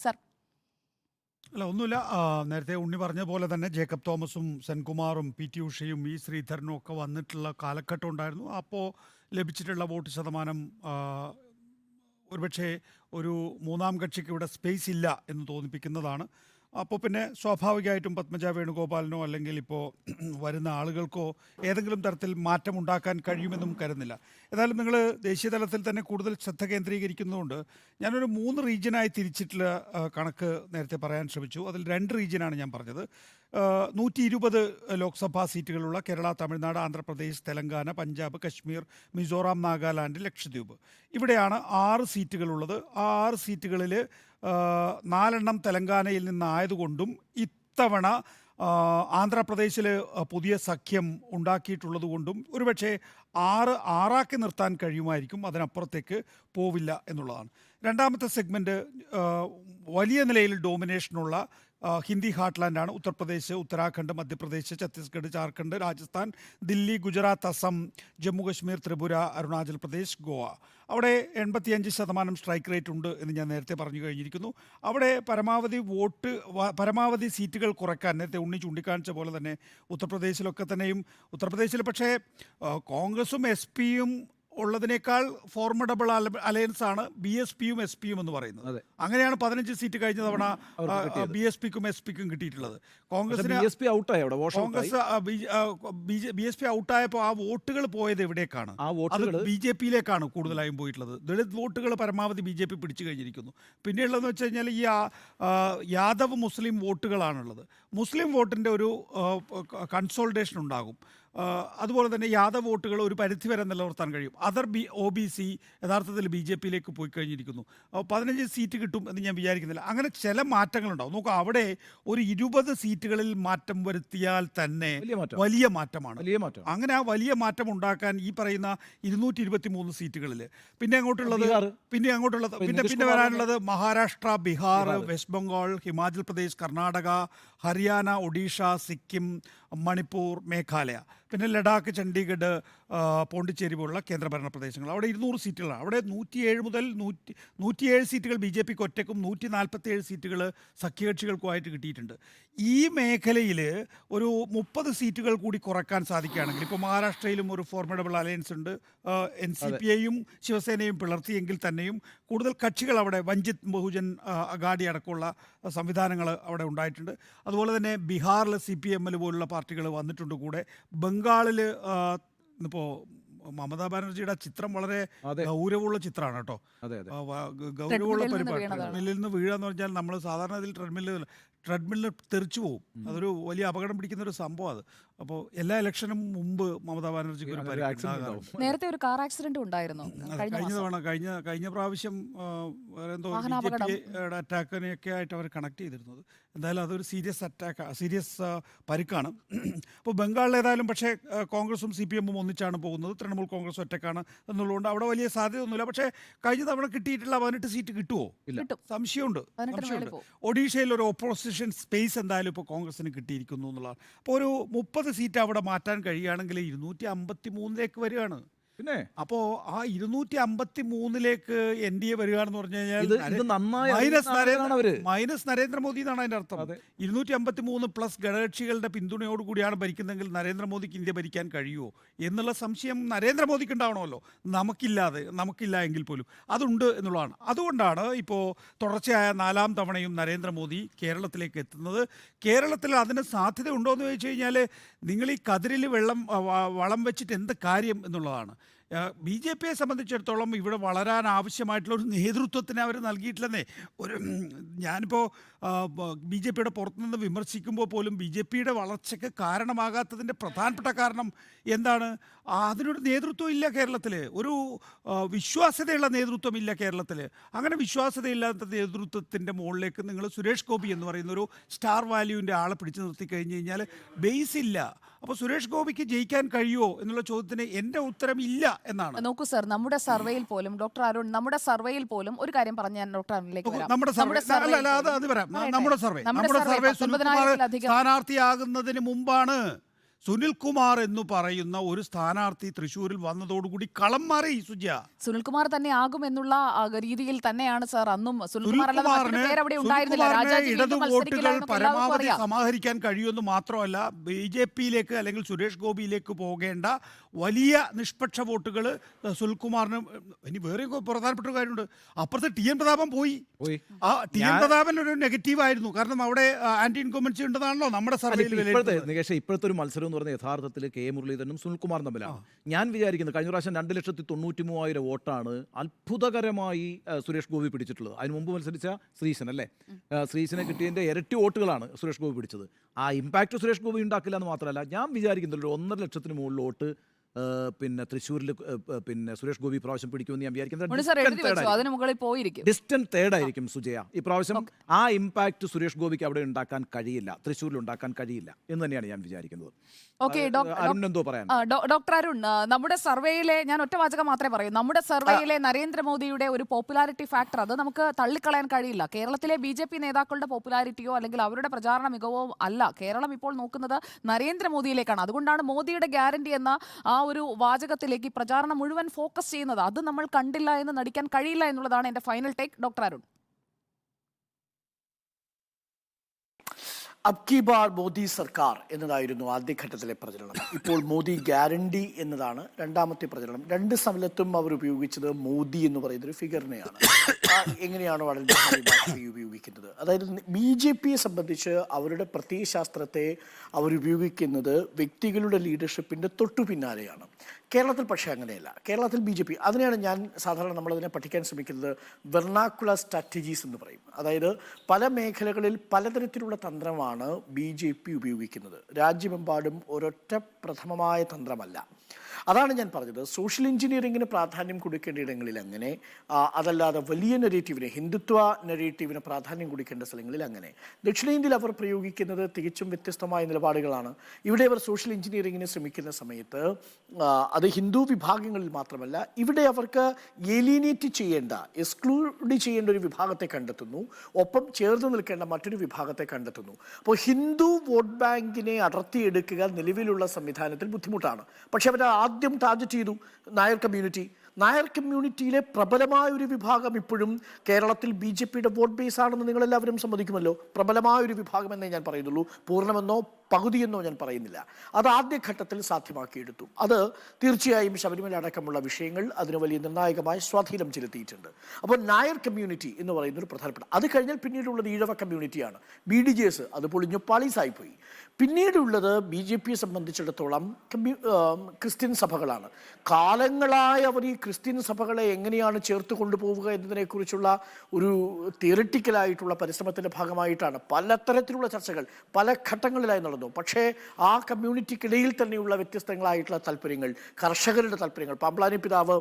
സർ, അല്ല, ഒന്നുമില്ല. നേരത്തെ ഉണ്ണി പറഞ്ഞ പോലെ തന്നെ ജേക്കബ് തോമസും സെൻകുമാറും PT ഉഷയും E ശ്രീധരനും ഒക്കെ വന്നിട്ടുള്ള കാലഘട്ടം ഉണ്ടായിരുന്നു. അപ്പോൾ ലഭിച്ചിട്ടുള്ള വോട്ട് ശതമാനം ഒരുപക്ഷെ ഒരു മൂന്നാം കക്ഷിക്ക് ഇവിടെ സ്പേസ് ഇല്ല എന്ന് തോന്നിപ്പിക്കുന്നതാണ്. അപ്പോൾ പിന്നെ സ്വാഭാവികമായിട്ടും പത്മജ വേണുഗോപാലിനോ അല്ലെങ്കിൽ ഇപ്പോൾ വരുന്ന ആളുകൾക്കോ ഏതെങ്കിലും തരത്തിൽ മാറ്റമുണ്ടാക്കാൻ കഴിയുമെന്നും കരുതുന്നില്ല. ഏതായാലും നിങ്ങൾ ദേശീയ തലത്തിൽ തന്നെ കൂടുതൽ ശ്രദ്ധ കേന്ദ്രീകരിക്കുന്നതുകൊണ്ട് ഞാനൊരു 3 റീജിയനായി തിരിച്ചിട്ടുള്ള കണക്ക് നേരത്തെ പറയാൻ ശ്രമിച്ചു. അതിൽ 2 റീജിയനാണ് ഞാൻ പറഞ്ഞത്. 120 ലോക്സഭാ സീറ്റുകളുള്ള കേരള, തമിഴ്നാട്, ആന്ധ്രാപ്രദേശ്, തെലങ്കാന, പഞ്ചാബ്, കശ്മീർ, മിസോറാം, നാഗാലാൻഡ്, ലക്ഷദ്വീപ്. ഇവിടെയാണ് 6 സീറ്റുകളുള്ളത്. ആ 6 സീറ്റുകളിൽ 4 തെലങ്കാനയിൽ നിന്നായതുകൊണ്ടും ഇത്തവണ ആന്ധ്രാപ്രദേശിൽ പുതിയ സഖ്യം ഉണ്ടാക്കിയിട്ടുള്ളത് കൊണ്ടും ഒരുപക്ഷെ 6 നിർത്താൻ കഴിയുമായിരിക്കും. അതിനപ്പുറത്തേക്ക് പോവില്ല എന്നുള്ളതാണ്. രണ്ടാമത്തെ സെഗ്മെൻറ്റ് വലിയ നിലയിൽ ഡോമിനേഷനുള്ള ഹിന്ദി ഹാർട്ട്ലാൻഡാണ്. ഉത്തർപ്രദേശ്, ഉത്തരാഖണ്ഡ്, മധ്യപ്രദേശ്, ഛത്തീസ്ഗഡ്, ജാർഖണ്ഡ്, രാജസ്ഥാൻ, ദില്ലി, ഗുജറാത്ത്, അസം, ജമ്മു കശ്മീർ, ത്രിപുര, അരുണാചൽ പ്രദേശ്, ഗോവ. അവിടെ 85% സ്ട്രൈക്ക് റേറ്റ് ഉണ്ട് എന്ന് ഞാൻ നേരത്തെ പറഞ്ഞു കഴിഞ്ഞിരിക്കുന്നു. അവിടെ പരമാവധി സീറ്റുകൾ കുറയ്ക്കാൻ നേരത്തെ ഉണ്ണി ചൂണ്ടിക്കാണിച്ച പോലെ തന്നെ ഉത്തർപ്രദേശിലൊക്കെ തന്നെയും, ഉത്തർപ്രദേശിൽ പക്ഷേ കോൺഗ്രസും എസ് പിയും ഉള്ളതിനേക്കാൾ ഫോർമഡബിൾ അലയൻസ് ആണ് BSPയും SP-യും എന്ന് പറയുന്നത്. അങ്ങനെയാണ് 15 സീറ്റ് കഴിഞ്ഞ തവണ BSPക്കും SP-ക്കും കിട്ടിയിട്ടുള്ളത്. കോൺഗ്രസിന് BSP ഔട്ടായപ്പോൾ ആ വോട്ടുകൾ പോയത് എവിടേക്കാണ്? അത് BJPയിലേക്കാണ് കൂടുതലായും പോയിട്ടുള്ളത്. ദളിത് വോട്ടുകൾ പരമാവധി BJP പിടിച്ചു കഴിഞ്ഞിരിക്കുന്നു. പിന്നെയുള്ളതെന്ന് വെച്ച് കഴിഞ്ഞാൽ ഈ യാദവ് മുസ്ലിം വോട്ടുകളാണുള്ളത്. മുസ്ലിം വോട്ടിൻ്റെ ഒരു കൺസോൾട്ടേഷൻ ഉണ്ടാകും. അതുപോലെ തന്നെ യാദവ് വോട്ടുകൾ ഒരു പരിധിവരെ നിലനിർത്താൻ കഴിയും. OBC യഥാർത്ഥത്തിൽ BJPയിലേക്ക് പോയി കഴിഞ്ഞിരിക്കുന്നു. 15 സീറ്റ് കിട്ടും എന്ന് ഞാൻ വിചാരിക്കുന്നില്ല. അങ്ങനെ ചില മാറ്റങ്ങളുണ്ടാവും. നോക്കുക, അവിടെ ഒരു 20 സീറ്റുകളിൽ മാറ്റം വരുത്തിയാൽ തന്നെ വലിയ മാറ്റമാണ്. അങ്ങനെ ആ വലിയ മാറ്റം ഉണ്ടാക്കാൻ ഈ പറയുന്ന 223 സീറ്റുകളിൽ പിന്നെ വരാനുള്ളത് മഹാരാഷ്ട്ര, ബീഹാർ, വെസ്റ്റ് ബംഗാൾ, ഹിമാചൽ പ്രദേശ്, കർണാടക, ഹരിയാന, ഒഡീഷ, സിക്കിം, മണിപ്പൂർ, മേഘാലയ, പിന്നെ ലഡാക്ക്, ചണ്ഡീഗഡ്, പോണ്ടിച്ചേരി പോലുള്ള കേന്ദ്രഭരണ പ്രദേശങ്ങൾ. അവിടെ 200 സീറ്റുകളാണ്. അവിടെ 107 സീറ്റുകൾ BJPക്ക് ഒറ്റയ്ക്കും 147 സീറ്റുകൾ സഖ്യകക്ഷികൾക്കുമായിട്ട് കിട്ടിയിട്ടുണ്ട്. ഈ മേഖലയിൽ ഒരു 30 സീറ്റുകൾ കൂടി കുറയ്ക്കാൻ സാധിക്കുകയാണെങ്കിൽ, ഇപ്പോൾ മഹാരാഷ്ട്രയിലും ഒരു ഫോർമഡബിൾ അലയൻസ് ഉണ്ട്. NCPയെയും ശിവസേനയും പിളർത്തിയെങ്കിൽ തന്നെയും കൂടുതൽ കക്ഷികൾ അവിടെ, വഞ്ചിത് ബഹുജൻ അഗാഡി അടക്കമുള്ള സംവിധാനങ്ങൾ അവിടെ ഉണ്ടായിട്ടുണ്ട്. അതുപോലെ തന്നെ ബീഹാറിൽ CPM പോലുള്ള പാർട്ടികൾ വന്നിട്ടുണ്ട് കൂടെ. ബംഗാളിൽ ഇപ്പോൾ മമതാ ബാനർജിയുടെ ചിത്രം വളരെ ഗൗരവമുള്ള ചിത്രമാണ് കേട്ടോ. ഗൗരവമുള്ള പരിപാടി. ട്രെഡ്മില്ലിൽ നിന്ന് വീഴുക എന്ന് പറഞ്ഞാൽ നമ്മൾ സാധാരണ ഇതിൽ ട്രെഡ്മില്ലിൽ തെറിച്ചു പോകും. അതൊരു വലിയ അപകടം പിടിക്കുന്ന ഒരു സംഭവം അത്. അപ്പോൾ എല്ലാ ഇലക്ഷനും മുമ്പ് മമതാ ബാനർജിക്ക് നേരത്തെ ഒരു കാർ ആക്സിഡന്റ് ഉണ്ടായിരുന്നു കഴിഞ്ഞ പ്രാവശ്യം എന്തോ BJPയുടെ അറ്റാക്കിനെയൊക്കെ ആയിട്ട് അവർ കണക്ട് ചെയ്തിരുന്നത്. എന്തായാലും അതൊരു സീരിയസ് പരിക്കാണ്. അപ്പോൾ ബംഗാളിൽ ഏതായാലും പക്ഷേ കോൺഗ്രസും CPM-ഉം ഒന്നിച്ചാണ് പോകുന്നത്. തൃണമൂൽ കോൺഗ്രസ് ഒറ്റക്കാണ് എന്നുള്ളതുകൊണ്ട് അവിടെ വലിയ സാധ്യതയൊന്നുമില്ല. പക്ഷേ കഴിഞ്ഞ തവണ കിട്ടിയിട്ടുള്ള 18 സീറ്റ് കിട്ടുമോ? സംശയമുണ്ട്. ഒഡീഷയിൽ ഒരു ഓപ്പോസിഷൻ സ്പേസ് എന്തായാലും ഇപ്പോൾ കോൺഗ്രസിന് കിട്ടിയിരിക്കുന്നു എന്നുള്ളതാണ്. അപ്പോൾ ഒരു 30 സീറ്റ് അവിടെ മാറ്റാൻ കഴിയുകയാണെങ്കിൽ 253 വരികയാണ്. പിന്നെ അപ്പോൾ ആ 253 NDA വരികയാണെന്ന് പറഞ്ഞു കഴിഞ്ഞാൽ മൈനസ് നരേന്ദ്രമോദി എന്നാണ് അതിൻ്റെ അർത്ഥം. 253 പ്ലസ് ഘടകകക്ഷികളുടെ പിന്തുണയോടുകൂടിയാണ് ഭരിക്കുന്നതെങ്കിൽ നരേന്ദ്രമോദിക്ക് ഇന്ത്യ ഭരിക്കാൻ കഴിയുമോ എന്നുള്ള സംശയം നരേന്ദ്രമോദിക്ക് ഉണ്ടാവണമല്ലോ. നമുക്കില്ല എങ്കിൽ പോലും അതുണ്ട് എന്നുള്ളതാണ്. അതുകൊണ്ടാണ് ഇപ്പോൾ തുടർച്ചയായ 4ാം തവണയും നരേന്ദ്രമോദി കേരളത്തിലേക്ക് എത്തുന്നത്. കേരളത്തിൽ അതിന് സാധ്യത ഉണ്ടോ എന്ന് ചോദിച്ചു കഴിഞ്ഞാൽ നിങ്ങൾ ഈ കതിരിൽ വളം വെച്ചിട്ട് എന്ത് കാര്യം എന്നുള്ളതാണ്. BJPയെ സംബന്ധിച്ചിടത്തോളം ഇവിടെ വളരാൻ ആവശ്യമായിട്ടുള്ള ഒരു നേതൃത്വത്തിന് അവർ നൽകിയിട്ടില്ലെന്നേ. ഞാനിപ്പോൾ BJPയുടെ പുറത്തുനിന്ന് വിമർശിക്കുമ്പോൾ പോലും BJPയുടെ വളർച്ചയ്ക്ക് കാരണമാകാത്തതിൻ്റെ പ്രധാനപ്പെട്ട കാരണം എന്താണ്? അതിനൊരു നേതൃത്വം ഇല്ല കേരളത്തിൽ. ഒരു വിശ്വാസ്യതയുള്ള നേതൃത്വം ഇല്ല കേരളത്തിൽ. അങ്ങനെ വിശ്വാസ്യതയില്ലാത്ത നേതൃത്വത്തിൻ്റെ മുകളിലേക്ക് നിങ്ങൾ സുരേഷ് ഗോപി എന്ന് പറയുന്ന ഒരു സ്റ്റാർ വാല്യൂവിൻ്റെ ആളെ പിടിച്ചു നിർത്തി കഴിഞ്ഞ് കഴിഞ്ഞാൽ ബേസ് ഇല്ല. അപ്പോൾ സുരേഷ് ഗോപിക്ക് ജയിക്കാൻ കഴിയുമോ എന്നുള്ള ചോദ്യത്തിന് എൻ്റെ ഉത്തരം ഇല്ല എന്നാണ്. നോക്കൂ സർ, നമ്മുടെ സർവേയിൽ പോലും ഡോക്ടർ അരുൺ, നമ്മുടെ സർവേയിൽ പോലും ഒരു കാര്യം പറഞ്ഞ് ഞാൻ ഡോക്ടർ അരുണിലേക്ക് വരാം. നമ്മുടെ സർവേ സ്ഥാനാർത്ഥിയാകുന്നതിന് മുമ്പാണ് സുനിൽകുമാർ എന്ന് പറയുന്ന ഒരു സ്ഥാനാർത്ഥി തൃശ്ശൂരിൽ വന്നതോടുകൂടി കളം മാറി. സുനിൽകുമാർ തന്നെ ആകും എന്നുള്ള രീതിയിൽ തന്നെയാണ് സാർ അന്നും ഇടതു വോട്ടുകൾ പരമാവധി സമാഹരിക്കാൻ കഴിയുമെന്ന് മാത്രമല്ല, BJPയിലേക്ക് അല്ലെങ്കിൽ സുരേഷ് ഗോപിയിലേക്ക് പോകേണ്ട വലിയ നിഷ്പക്ഷ വോട്ടുകൾ സുനിൽകുമാറിന്. ഇനി വേറെ പ്രധാനപ്പെട്ട ഒരു കാര്യമുണ്ട്. അപ്പുറത്ത് TN പ്രതാപൻ പോയി. ആ TN പ്രതാപൻ ഒരു നെഗറ്റീവ് ആയിരുന്നു. കാരണം അവിടെ ആന്റി ഇൻകംബൻസി ഉണ്ടെന്നാണല്ലോ നമ്മുടെ സർവേയിൽ. ഇപ്പോഴത്തെ ഒരു മത്സരം എന്ന് പറഞ്ഞാൽ യഥാർത്ഥത്തിൽ K മുരളീധരനും സുനിൽകുമാറും തമ്മിലാണ്. ഞാൻ വിചാരിക്കുന്നത് കഴിഞ്ഞ പ്രാവശ്യം 2,93,000 വോട്ടാണ് അത്ഭുതകരമായി സുരേഷ് ഗോപി പിടിച്ചിട്ടുള്ളത്. അതിന് മുമ്പ് മത്സരിച്ച ശ്രീശൻ അല്ലേ, ശ്രീശനെ കിട്ടിയതിൻ്റെ ഇരട്ടി വോട്ടുകളാണ് സുരേഷ് ഗോപി പിടിച്ചത്. ആ ഇമ്പാക്റ്റ് സുരേഷ് ഗോപി ഉണ്ടാക്കില്ല എന്ന് മാത്രമല്ല, ഞാൻ വിചാരിക്കുന്നില്ല 1.5 ലക്ഷത്തിന് മുകളിൽ വോട്ട് പിന്നെ തൃശ്ശൂരിൽ പിന്നെ സുരേഷ് ഗോപി പ്രാവശ്യം പിടിക്കുമെന്ന് ഞാൻ സാർ എഴുതി വെച്ചോ, വിചാരിക്കുന്നത് അതിന് മുകളിൽ പോയിരിക്കും. ഡിസ്റ്റന്റ് തേർഡായിരിക്കും സുജയ. ഈ പ്രാവശ്യം ആ ഇമ്പാക്ട് സുരേഷ് ഗോപിക്ക് അവിടെ ഉണ്ടാക്കാൻ കഴിയില്ല, തൃശ്ശൂരിൽ ഉണ്ടാക്കാൻ കഴിയില്ല എന്ന് തന്നെയാണ് ഞാൻ വിചാരിക്കുന്നത്. ഓക്കെ, അരുൺ എന്തോ പറയാൻ? ഡോക്ടർ അരുൺ, നമ്മുടെ സർവേയിലെ, ഞാൻ ഒറ്റ വാചകം മാത്രമേ പറയൂ, നമ്മുടെ സർവേയിലെ നരേന്ദ്രമോദിയുടെ ഒരു പോപ്പുലാരിറ്റി ഫാക്ടർ അത് നമുക്ക് തള്ളിക്കളയാൻ കഴിയില്ല. കേരളത്തിലെ BJP നേതാക്കളുടെ പോപ്പുലാരിറ്റിയോ അല്ലെങ്കിൽ അവരുടെ പ്രചാരണ മികവോ അല്ല. കേരളം ഇപ്പോൾ നോക്കുന്നത് നരേന്ദ്രമോദിയിലേക്കാണ്. അതുകൊണ്ടാണ് മോദിയുടെ ഗ്യാരണ്ടി എന്ന ആ ഒരു വാചകത്തിലേക്ക് പ്രചാരണം മുഴുവൻ ഫോക്കസ് ചെയ്യുന്നത്. അത് നമ്മൾ കണ്ടില്ല എന്ന് നടിക്കാൻ കഴിയില്ല എന്നുള്ളതാണ് എന്റെ ഫൈനൽ ടേക്ക്. ഡോക്ടർ അരുൺ. അബ് കി ബാർ മോദി സർക്കാർ എന്നതായിരുന്നു ആദ്യഘട്ടത്തിലെ പ്രചരണം. ഇപ്പോൾ മോദി ഗ്യാരണ്ടി എന്നതാണ് രണ്ടാമത്തെ പ്രചരണം. രണ്ട് സമയത്തും അവർ ഉപയോഗിച്ചത് മോദി എന്ന് പറയുന്ന ഒരു ഫിഗറിനെയാണ്. എങ്ങനെയാണോ അടൽ ബിഹാരി വാജ്പേയി ഉപയോഗിക്കുന്നത്, അതായത് BJPയെ സംബന്ധിച്ച് അവരുടെ പ്രത്യയശാസ്ത്രത്തെ അവരുപയോഗിക്കുന്നത് വ്യക്തികളുടെ ലീഡർഷിപ്പിൻ്റെ തൊട്ടു പിന്നാലെയാണ്. കേരളത്തിൽ പക്ഷേ അങ്ങനെയല്ല. കേരളത്തിൽ BJP, അതിനെയാണ് ഞാൻ സാധാരണ നമ്മളതിനെ പഠിക്കാൻ ശ്രമിക്കുന്നത് വെർണാക്കുലർ സ്ട്രാറ്റജീസ് എന്ന് പറയും. അതായത് പല മേഖലകളിൽ പലതരത്തിലുള്ള തന്ത്രമാണ് BJP ഉപയോഗിക്കുന്നത്. രാജ്യമെമ്പാടും ഒരൊറ്റ പ്രഥമമായ തന്ത്രമല്ല. അതാണ് ഞാൻ പറഞ്ഞത്. സോഷ്യൽ എഞ്ചിനീയറിങ്ങിന് പ്രാധാന്യം കൊടുക്കേണ്ട ഇടങ്ങളിൽ അങ്ങനെ, അതല്ലാതെ വലിയ നെറേറ്റീവിന്, ഹിന്ദുത്വ നെറേറ്റീവിന് പ്രാധാന്യം കൊടുക്കേണ്ട സ്ഥലങ്ങളിൽ അങ്ങനെ. ദക്ഷിണേന്ത്യയിൽ അവർ പ്രയോഗിക്കുന്നത് തികച്ചും വ്യത്യസ്തമായ നിലപാടുകളാണ്. ഇവിടെ അവർ സോഷ്യൽ എഞ്ചിനീയറിങ്ങിന് ശ്രമിക്കുന്ന സമയത്ത് അത് ഹിന്ദു വിഭാഗങ്ങളിൽ മാത്രമല്ല, ഇവിടെ അവർക്ക് ഏലിയനേറ്റ് ചെയ്യേണ്ട, എക്സ്ക്ലൂഡ് ചെയ്യേണ്ട ഒരു വിഭാഗത്തെ കണ്ടെത്തുന്നു, ഒപ്പം ചേർന്ന് നിൽക്കേണ്ട മറ്റൊരു വിഭാഗത്തെ കണ്ടെത്തുന്നു. അപ്പോൾ ഹിന്ദു വോട്ട് ബാങ്കിനെ അടർത്തിയെടുക്കുക നിലവിലുള്ള സംവിധാനത്തിൽ ബുദ്ധിമുട്ടാണ്. പക്ഷെ അവർ ആദ്യം ടാർഗറ്റ് ചെയ്തു നായർ കമ്മ്യൂണിറ്റി. നായർ കമ്മ്യൂണിറ്റിയിലെ പ്രബലമായ ഒരു വിഭാഗം ഇപ്പോഴും കേരളത്തിൽ BJPയുടെ വോട്ട് ബേസ് ആണെന്ന് നിങ്ങളെല്ലാവരും സമ്മതിക്കുമല്ലോ. പ്രബലമായ ഒരു വിഭാഗം എന്നേ ഞാൻ പറയുന്നുള്ളൂ, പൂർണ്ണമെന്നോ പകുതിയെന്നോ ഞാൻ പറയുന്നില്ല. അത് ആദ്യഘട്ടത്തിൽ സാധ്യമാക്കിയെടുത്തു. അത് തീർച്ചയായും ശബരിമല അടക്കമുള്ള വിഷയങ്ങൾ അതിന് വലിയ നിർണായകമായ സ്വാധീനം ചെലുത്തിയിട്ടുണ്ട്. അപ്പോൾ നായർ കമ്മ്യൂണിറ്റി എന്ന് പറയുന്ന ഒരു പ്രധാനപ്പെട്ട, അത് കഴിഞ്ഞാൽ പിന്നീടുള്ളത് ഈഴവ കമ്മ്യൂണിറ്റിയാണ്. BDJs അത് പൊളിഞ്ഞു പാളീസായിപ്പോയി. പിന്നീടുള്ളത് BJPയെ സംബന്ധിച്ചിടത്തോളം ക്രിസ്ത്യൻ സഭകളാണ്. കാലങ്ങളായി അവർ ഈ ക്രിസ്ത്യൻ സഭകളെ എങ്ങനെയാണ് ചേർത്ത് കൊണ്ടുപോവുക എന്നതിനെക്കുറിച്ചുള്ള ഒരു തിയറിറ്റിക്കലായിട്ടുള്ള പരിശ്രമത്തിൻ്റെ ഭാഗമായിട്ടാണ് പലതരത്തിലുള്ള ചർച്ചകൾ പല ഘട്ടങ്ങളിലായി നടന്നു. പക്ഷേ ആ കമ്മ്യൂണിറ്റിക്കിടയിൽ തന്നെയുള്ള വ്യത്യസ്തങ്ങളായിട്ടുള്ള താല്പര്യങ്ങൾ, കർഷകരുടെ താല്പര്യങ്ങൾ, പാമ്പ്ലാനി പിതാവ്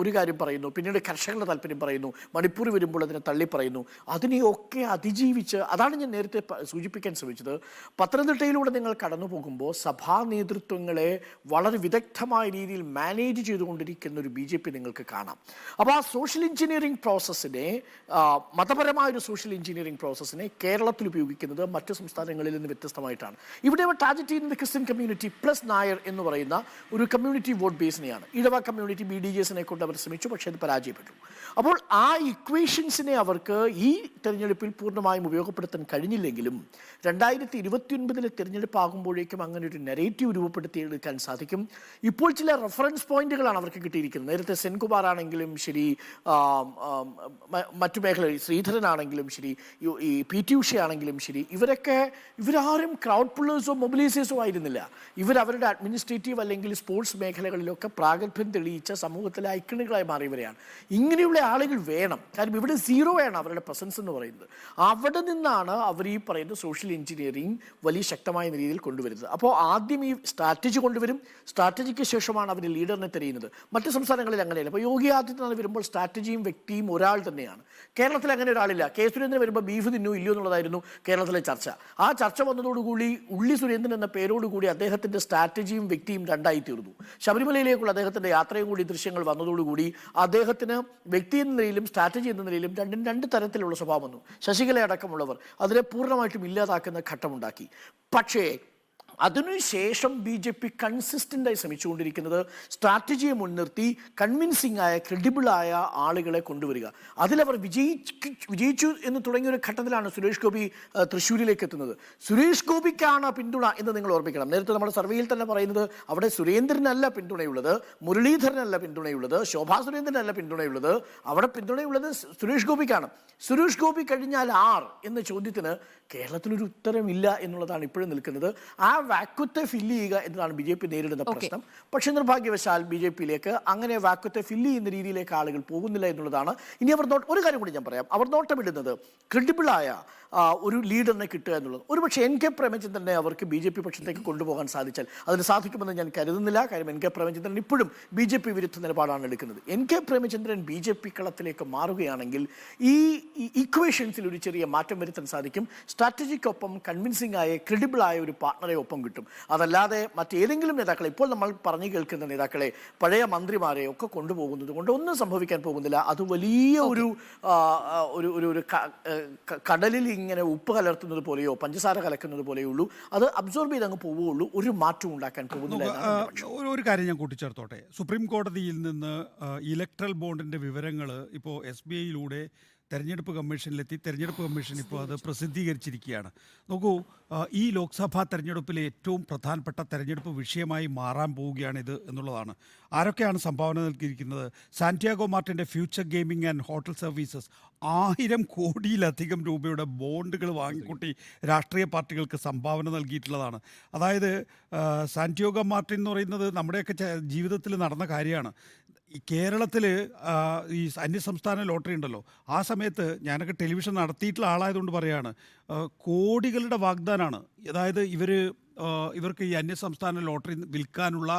ഒരു കാര്യം പറയുന്നു, പിന്നീട് കർഷകരുടെ താല്പര്യം പറയുന്നു, മണിപ്പൂർ വരുമ്പോൾ അതിനെ തള്ളി പറയുന്നു. അതിനെയൊക്കെ അതിജീവിച്ച്, അതാണ് ഞാൻ നേരത്തെ സൂചിപ്പിക്കാൻ ശ്രമിച്ചത്, പത്തനംതിട്ടയിലൂടെ നിങ്ങൾ കടന്നു പോകുമ്പോൾ സഭാ നേതൃത്വങ്ങളെ വളരെ വിദഗ്ധമായ രീതിയിൽ മാനേജ് ചെയ്തുകൊണ്ടിരിക്കുന്ന ഒരു BJP നിങ്ങൾക്ക് കാണാം. അപ്പോൾ ആ സോഷ്യൽ എഞ്ചിനീയറിംഗ് പ്രോസസ്സിനെ, മതപരമായൊരു സോഷ്യൽ എഞ്ചിനീയറിംഗ് പ്രോസസ്സിനെ കേരളത്തിൽ ഉപയോഗിക്കുന്നത് മറ്റ് സംസ്ഥാനങ്ങളിൽ നിന്ന് വ്യത്യസ്തമായിട്ടാണ്. ഇവിടെ അവർ ടാർഗറ്റ് ചെയ്യുന്നത് ക്രിസ്ത്യൻ കമ്മ്യൂണിറ്റി പ്ലസ് നായർ എന്ന് പറയുന്ന ഒരു കമ്മ്യൂണിറ്റി വോട്ട് ബേസിനെയാണ്. ഇടവ കമ്മ്യൂണിറ്റി BDJസിനെ കൊണ്ട് അവർ ശ്രമിച്ചു, പക്ഷേ അത് പരാജയപ്പെട്ടു. അപ്പോൾ ആ ഇക്വേഷൻസിനെ അവർക്ക് ഈ തെരഞ്ഞെടുപ്പിൽ പൂർണ്ണമായും ഉപയോഗപ്പെടുത്താൻ കഴിഞ്ഞില്ലെങ്കിലും 2029 തെരഞ്ഞെടുപ്പ് ആകുമ്പോഴേക്കും അങ്ങനെ ഒരു നെറേറ്റീവ് രൂപപ്പെടുത്തിയെടുക്കാൻ സാധിക്കും. ഇപ്പോൾ ചില റെഫറൻസ് പോയിന്റുകളാണ് അവർക്ക് കിട്ടിയിരിക്കുന്നത്. നേരത്തെ സെൻകുമാർ ആണെങ്കിലും ശരി, മറ്റു മേഖലയിൽ ശ്രീധരനാണെങ്കിലും ശരി, ഈ PT ഉഷ ആണെങ്കിലും ശരി, ഇവരാരും ക്രൗഡ് പുള്ളേഴ്സോ മൊബിലൈസേഴ്സോ ആയിരുന്നില്ല. അവരുടെ അഡ്മിനിസ്ട്രേറ്റീവ് അല്ലെങ്കിൽ സ്പോർട്സ് മേഖലകളിലൊക്കെ പ്രാഗൽഭ്യം തെളിയിച്ച സമൂഹത്തിലെ ഐക്കണുകളായി മാറിയവരെയാണ്. ഇങ്ങനെയുള്ള ആളുകൾ വേണം. കാര്യം ഇവിടെ സീറോയാണ് അവരുടെ പ്രസൻസ് എന്ന് പറയുന്നത്. അവിടെ നിന്നാണ് അവർ ഈ പറയുന്ന സോഷ്യൽ എഞ്ചിനീയറിംഗ് വലിയ ശക്തമായ രീതിയിൽ കൊണ്ടുവരുന്നത്. അപ്പോൾ ആദ്യം ഈ സ്ട്രാറ്റജി കൊണ്ടുവരും, സ്ട്രാറ്റജിക്ക് ശേഷമാണ് അവർ ലീഡറിനെ തിരയുന്നത്. മറ്റ് സംസ്ഥാനങ്ങളിൽ അങ്ങനെയല്ല. ഇപ്പോൾ യോഗി ആദിത്യനാഥ് വരുമ്പോൾ സ്ട്രാറ്റജിയും വ്യക്തിയും ഒരാൾ തന്നെയാണ്. കേരളത്തിൽ അങ്ങനെ ഒരാളില്ല. കെ സുരേന്ദ്രൻ വരുമ്പോൾ ബീഫ് തിന്നോ ഇല്ലയോ എന്നുള്ളതായിരുന്നു കേരളത്തിലെ ചർച്ച. ആ ചർച്ച വന്നതോടുകൂടി ഉള്ളി സുരേന്ദ്രൻ എന്ന പേരോടുകൂടി അദ്ദേഹത്തിൻ്റെ സ്ട്രാറ്റജിയും വ്യക്തിയും രണ്ടായി തീർന്നു. ശബരിമലയിലേക്കുള്ള അദ്ദേഹത്തിൻ്റെ യാത്രയും കൂടി ദൃശ്യങ്ങൾ വന്നതോടുകൂടി അദ്ദേഹത്തിന് വ്യക്തി എന്ന നിലയിലും സ്ട്രാറ്റജി എന്ന നിലയിലും രണ്ട് തരത്തിലുള്ള സ്വഭാവം വന്നു. ശശികല അടക്കമുള്ളവർ അതിനെ പൂർണ്ണമായിട്ടും ഇല്ലാതാക്കുന്ന ഘട്ടമുണ്ടാക്കി. പക്ഷേ അതിനുശേഷം BJP കൺസിസ്റ്റൻ്റായി ശ്രമിച്ചുകൊണ്ടിരിക്കുന്നത് സ്ട്രാറ്റജിയെ മുൻനിർത്തി കൺവിൻസിംഗ് ആയ ക്രെഡിബിളായ ആളുകളെ കൊണ്ടുവരിക. അതിലവർ വിജയിച്ചു എന്ന് തുടങ്ങിയൊരു ഘട്ടത്തിലാണ് സുരേഷ് ഗോപി തൃശ്ശൂരിലേക്ക് എത്തുന്നത്. സുരേഷ് ഗോപിക്കാണ് പിന്തുണ എന്ന് നിങ്ങൾ ഓർമ്മിക്കണം. നേരത്തെ നമ്മുടെ സർവേയിൽ തന്നെ പറയുന്നത് അവിടെ സുരേന്ദ്രനല്ല പിന്തുണയുള്ളത്, മുരളീധരനല്ല പിന്തുണയുള്ളത്, ശോഭാ സുരേന്ദ്രനല്ല പിന്തുണയുള്ളത്, അവിടെ പിന്തുണയുള്ളത് സുരേഷ് ഗോപിക്കാണ്. സുരേഷ് ഗോപി കഴിഞ്ഞാൽ ആർ എന്ന ചോദ്യത്തിന് കേരളത്തിലൊരു ഉത്തരമില്ല എന്നുള്ളതാണ് ഇപ്പോഴും നിൽക്കുന്നത്. ആ വാക്വത്തെ ഫില്ല് ചെയ്യുക എന്നതാണ് BJP നേരിടുന്ന പ്രശ്നം. പക്ഷേ നിർഭാഗ്യവശാൽ BJPയിലേക്ക് അങ്ങനെ വാക്വത്തെ ഫില്ല് ചെയ്യുന്ന രീതിയിലേക്ക് ആളുകൾ പോകുന്നില്ല എന്നുള്ളതാണ്. ഇനി അവർ ഒരു കാര്യം കൂടി ഞാൻ പറയാം, അവർ നോട്ടമിടുന്നത് ക്രെഡിബിളായ ഒരു ലീഡറിനെ കിട്ടുക എന്നുള്ളത്. ഒരുപക്ഷെ NK പ്രേമചന്ദ്രനെ അവർക്ക് BJP പക്ഷത്തേക്ക് കൊണ്ടുപോകാൻ സാധിച്ചാൽ അതിന് സാധിക്കുമെന്ന് ഞാൻ കരുതുന്നില്ല. കാര്യം NK പ്രേമചന്ദ്രൻ ഇപ്പോഴും BJP വിരുദ്ധ നിലപാടാണ് എടുക്കുന്നത്. NK പ്രേമചന്ദ്രൻ BJP കളത്തിലേക്ക് മാറുകയാണെങ്കിൽ ഈ ഇക്വേഷൻസിൽ ഒരു ചെറിയ മാറ്റം വരുത്താൻ സാധിക്കും. സ്ട്രാറ്റജിക്കൊപ്പം കൺവിൻസിംഗ് ആയ ക്രെഡിബിൾ ആയ ഒരു പാർട്ണറെ ഒപ്പം കിട്ടും. അതല്ലാതെ മറ്റേതെങ്കിലും നേതാക്കളെ, ഇപ്പോൾ നമ്മൾ പറഞ്ഞു കേൾക്കുന്ന നേതാക്കളെ, പഴയ മന്ത്രിമാരെ ഒക്കെ കൊണ്ടുപോകുന്നത് കൊണ്ട് ഒന്നും സംഭവിക്കാൻ പോകുന്നില്ല. അത് വലിയ ഒരു കടലിൽ ഇങ്ങനെ ഉപ്പ് കലർത്തുന്നത് പോലെയോ പഞ്ചസാര കലക്കുന്നത് പോലെയോ ഉള്ളൂ. അത് അബ്സോർബ് ചെയ്ത് അങ്ങ് പോവുകയുള്ളൂ. ഒരു മാറ്റം ഉണ്ടാക്കാൻ പോകുന്നില്ല. ഒരു കാര്യം ഞാൻ കൂട്ടിച്ചേർത്തോട്ടെ. സുപ്രീം കോടതിയിൽ നിന്ന് ഇലക്ട്രൽ ബോണ്ടിന്റെ വിവരങ്ങൾ ഇപ്പോൾ SBIയിലൂടെ തെരഞ്ഞെടുപ്പ് കമ്മീഷനിലെത്തി. തെരഞ്ഞെടുപ്പ് കമ്മീഷൻ ഇപ്പോൾ അത് പ്രസിദ്ധീകരിച്ചിരിക്കുകയാണ്. നോക്കൂ, ഈ ലോക്സഭാ തെരഞ്ഞെടുപ്പിലെ ഏറ്റവും പ്രധാനപ്പെട്ട തെരഞ്ഞെടുപ്പ് വിഷയമായി മാറാൻ പോവുകയാണിത് എന്നുള്ളതാണ്. ആരൊക്കെയാണ് സംഭാവന നൽകിയിരിക്കുന്നത്? സാന്റിയാഗോ മാർട്ടിൻ്റെ future gaming and hotel services 1000 കോടിയിലധികം രൂപയുടെ ബോണ്ടുകൾ വാങ്ങിക്കൂട്ടി രാഷ്ട്രീയ പാർട്ടികൾക്ക് സംഭാവന നൽകിയിട്ടുള്ളതാണ്. അതായത് സാന്റിയാഗോ മാർട്ടിൻ എന്ന് പറയുന്നത് നമ്മുടെയൊക്കെ ജീവിതത്തിൽ നടന്ന കാര്യമാണ്. ഈ കേരളത്തിൽ ഈ അന്യസംസ്ഥാന ലോട്ടറി ഉണ്ടല്ലോ, ആ സമയത്ത് ഞാനൊക്കെ ടെലിവിഷൻ നടത്തിയിട്ടുള്ള ആളായതുകൊണ്ട് പറയാണ്, കോടികളുടെ വാഗ്ദാനമാണ്. അതായത് ഇവർക്ക് ഈ അന്യസംസ്ഥാന ലോട്ടറി വിൽക്കാനുള്ള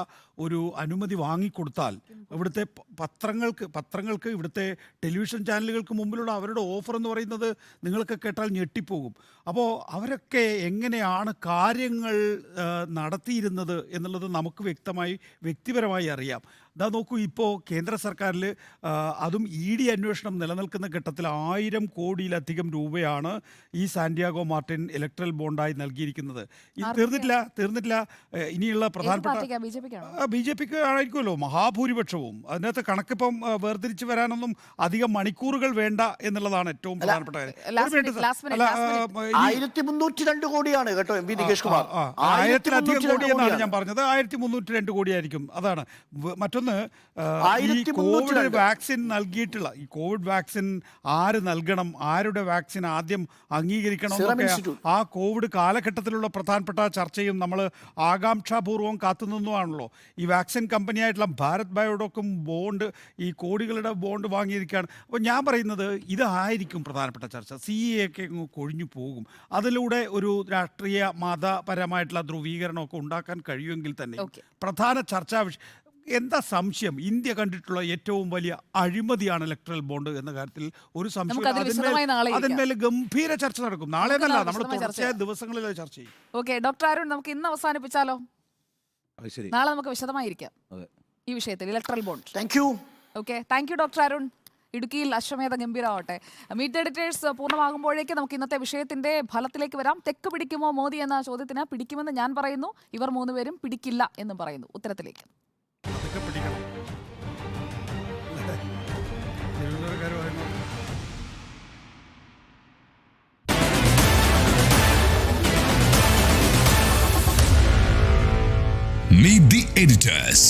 ഒരു അനുമതി വാങ്ങിക്കൊടുത്താൽ ഇവിടുത്തെ പത്രങ്ങൾക്ക് ഇവിടുത്തെ ടെലിവിഷൻ ചാനലുകൾക്ക് മുമ്പിലുള്ള അവരുടെ ഓഫർ എന്ന് പറയുന്നത് നിങ്ങൾക്ക് കേട്ടാൽ ഞെട്ടിപ്പോകും. അപ്പോൾ അവരൊക്കെ എങ്ങനെയാണ് കാര്യങ്ങൾ നടത്തിയിരുന്നത് എന്നുള്ളത് നമുക്ക് വ്യക്തിപരമായി അറിയാം. ഇതാ നോക്കൂ, ഇപ്പോൾ കേന്ദ്ര സർക്കാരിൽ അതും ED അന്വേഷണം നിലനിൽക്കുന്ന ഘട്ടത്തിൽ 1000 കോടിയിലധികം രൂപയാണ് ഈ സാന്റിയാഗോ മാർട്ടിൻ ഇലക്ട്രൽ ബോണ്ടായി നൽകിയിരിക്കുന്നത്. തീർന്നിട്ടില്ല. ഇനിയുള്ള പ്രധാനപ്പെട്ട BJPക്ക് ആയിരിക്കുമല്ലോ മഹാഭൂരിപക്ഷവും. അതിനകത്ത് കണക്കിപ്പം വേർതിരിച്ച് വരാനൊന്നും അധികം മണിക്കൂറുകൾ വേണ്ട എന്നുള്ളതാണ് ഏറ്റവും പ്രധാനപ്പെട്ട കാര്യം. 1302 കോടിയാണ് കേട്ടോ MV നികേഷ് കുമാർ. 1000-ലധികം കോടി എന്നാണ് ഞാൻ പറഞ്ഞത്. 1302 കോടിയായിരിക്കും. അതാണ് മറ്റൊന്ന്. ഈ കോവിഡ് വാക്സിൻ നൽകിയിട്ടുള്ള ഈ കോവിഡ് വാക്സിൻ ആര് നൽകണം, ആരുടെ വാക്സിൻ ആദ്യം അംഗീകരിക്കണം എന്നൊക്കെ ആ കോവിഡ് കാലഘട്ടത്തിലുള്ള പ്രധാനപ്പെട്ട ചർച്ചയും നമ്മൾ ആകാംക്ഷാപൂർവ്വം കാത്തുനിന്നുവാണല്ലോ. ഈ വാക്സിൻ കമ്പനിയായിട്ടുള്ള ഭാരത് ബയോടെക്കും ബോണ്ട്, ഈ കോടികളുടെ ബോണ്ട് വാങ്ങിയിരിക്കുകയാണ്. അപ്പോൾ ഞാൻ പറയുന്നത് ഇതായിരിക്കും പ്രധാനപ്പെട്ട ചർച്ച. CA ഒക്കെ കൊഴിഞ്ഞു പോകും. അതിലൂടെ ഒരു രാഷ്ട്രീയ മതപരമായിട്ടുള്ള ധ്രുവീകരണമൊക്കെ ഉണ്ടാക്കാൻ കഴിയുമെങ്കിൽ തന്നെ പ്രധാന ചർച്ചാ വിഷയം എന്താ സംശയം? ഇന്ത്യ കണ്ടിട്ടുള്ള ഏറ്റവും വലിയ അഴിമതിയാണ് ഇലക്ട്രൽ ബോണ്ട് എന്ന കാര്യത്തിൽ ഒരു സംശയം. അതിന്മേൽ ഗംഭീര ചർച്ച നടക്കും. നാളെ എന്നല്ല, നമ്മൾ തുടർച്ചയായ ദിവസങ്ങളിൽ ചർച്ച ചെയ്യും. ഓക്കെ ഡോക്ടർ അരുൺ, നമുക്ക് ഇന്ന് അവസാനിപ്പിച്ചാലോ? നാളെ നമുക്ക് വിശദമായിരിക്കാം ഈ വിഷയത്തിൽ, electoral bond. Thank you doctor Arun. ഇടുക്കിയിൽ അശ്വമേധ ഗംഭീരമാവട്ടെ. മീറ്റ് ദ എഡിറ്റേഴ്സ് പൂർണ്ണമാകുമ്പോഴേക്ക് നമുക്ക് ഇന്നത്തെ വിഷയത്തിന്റെ ഫലത്തിലേക്ക് വരാം. തെക്ക് പിടിക്കുമോ മോദി എന്ന ചോദ്യത്തിന് പിടിക്കുമെന്ന് ഞാൻ പറയുന്നു, ഇവർ 3 പേരും പിടിക്കില്ല എന്നും പറയുന്നു. ഉത്തരത്തിലേക്ക് Meet the editors.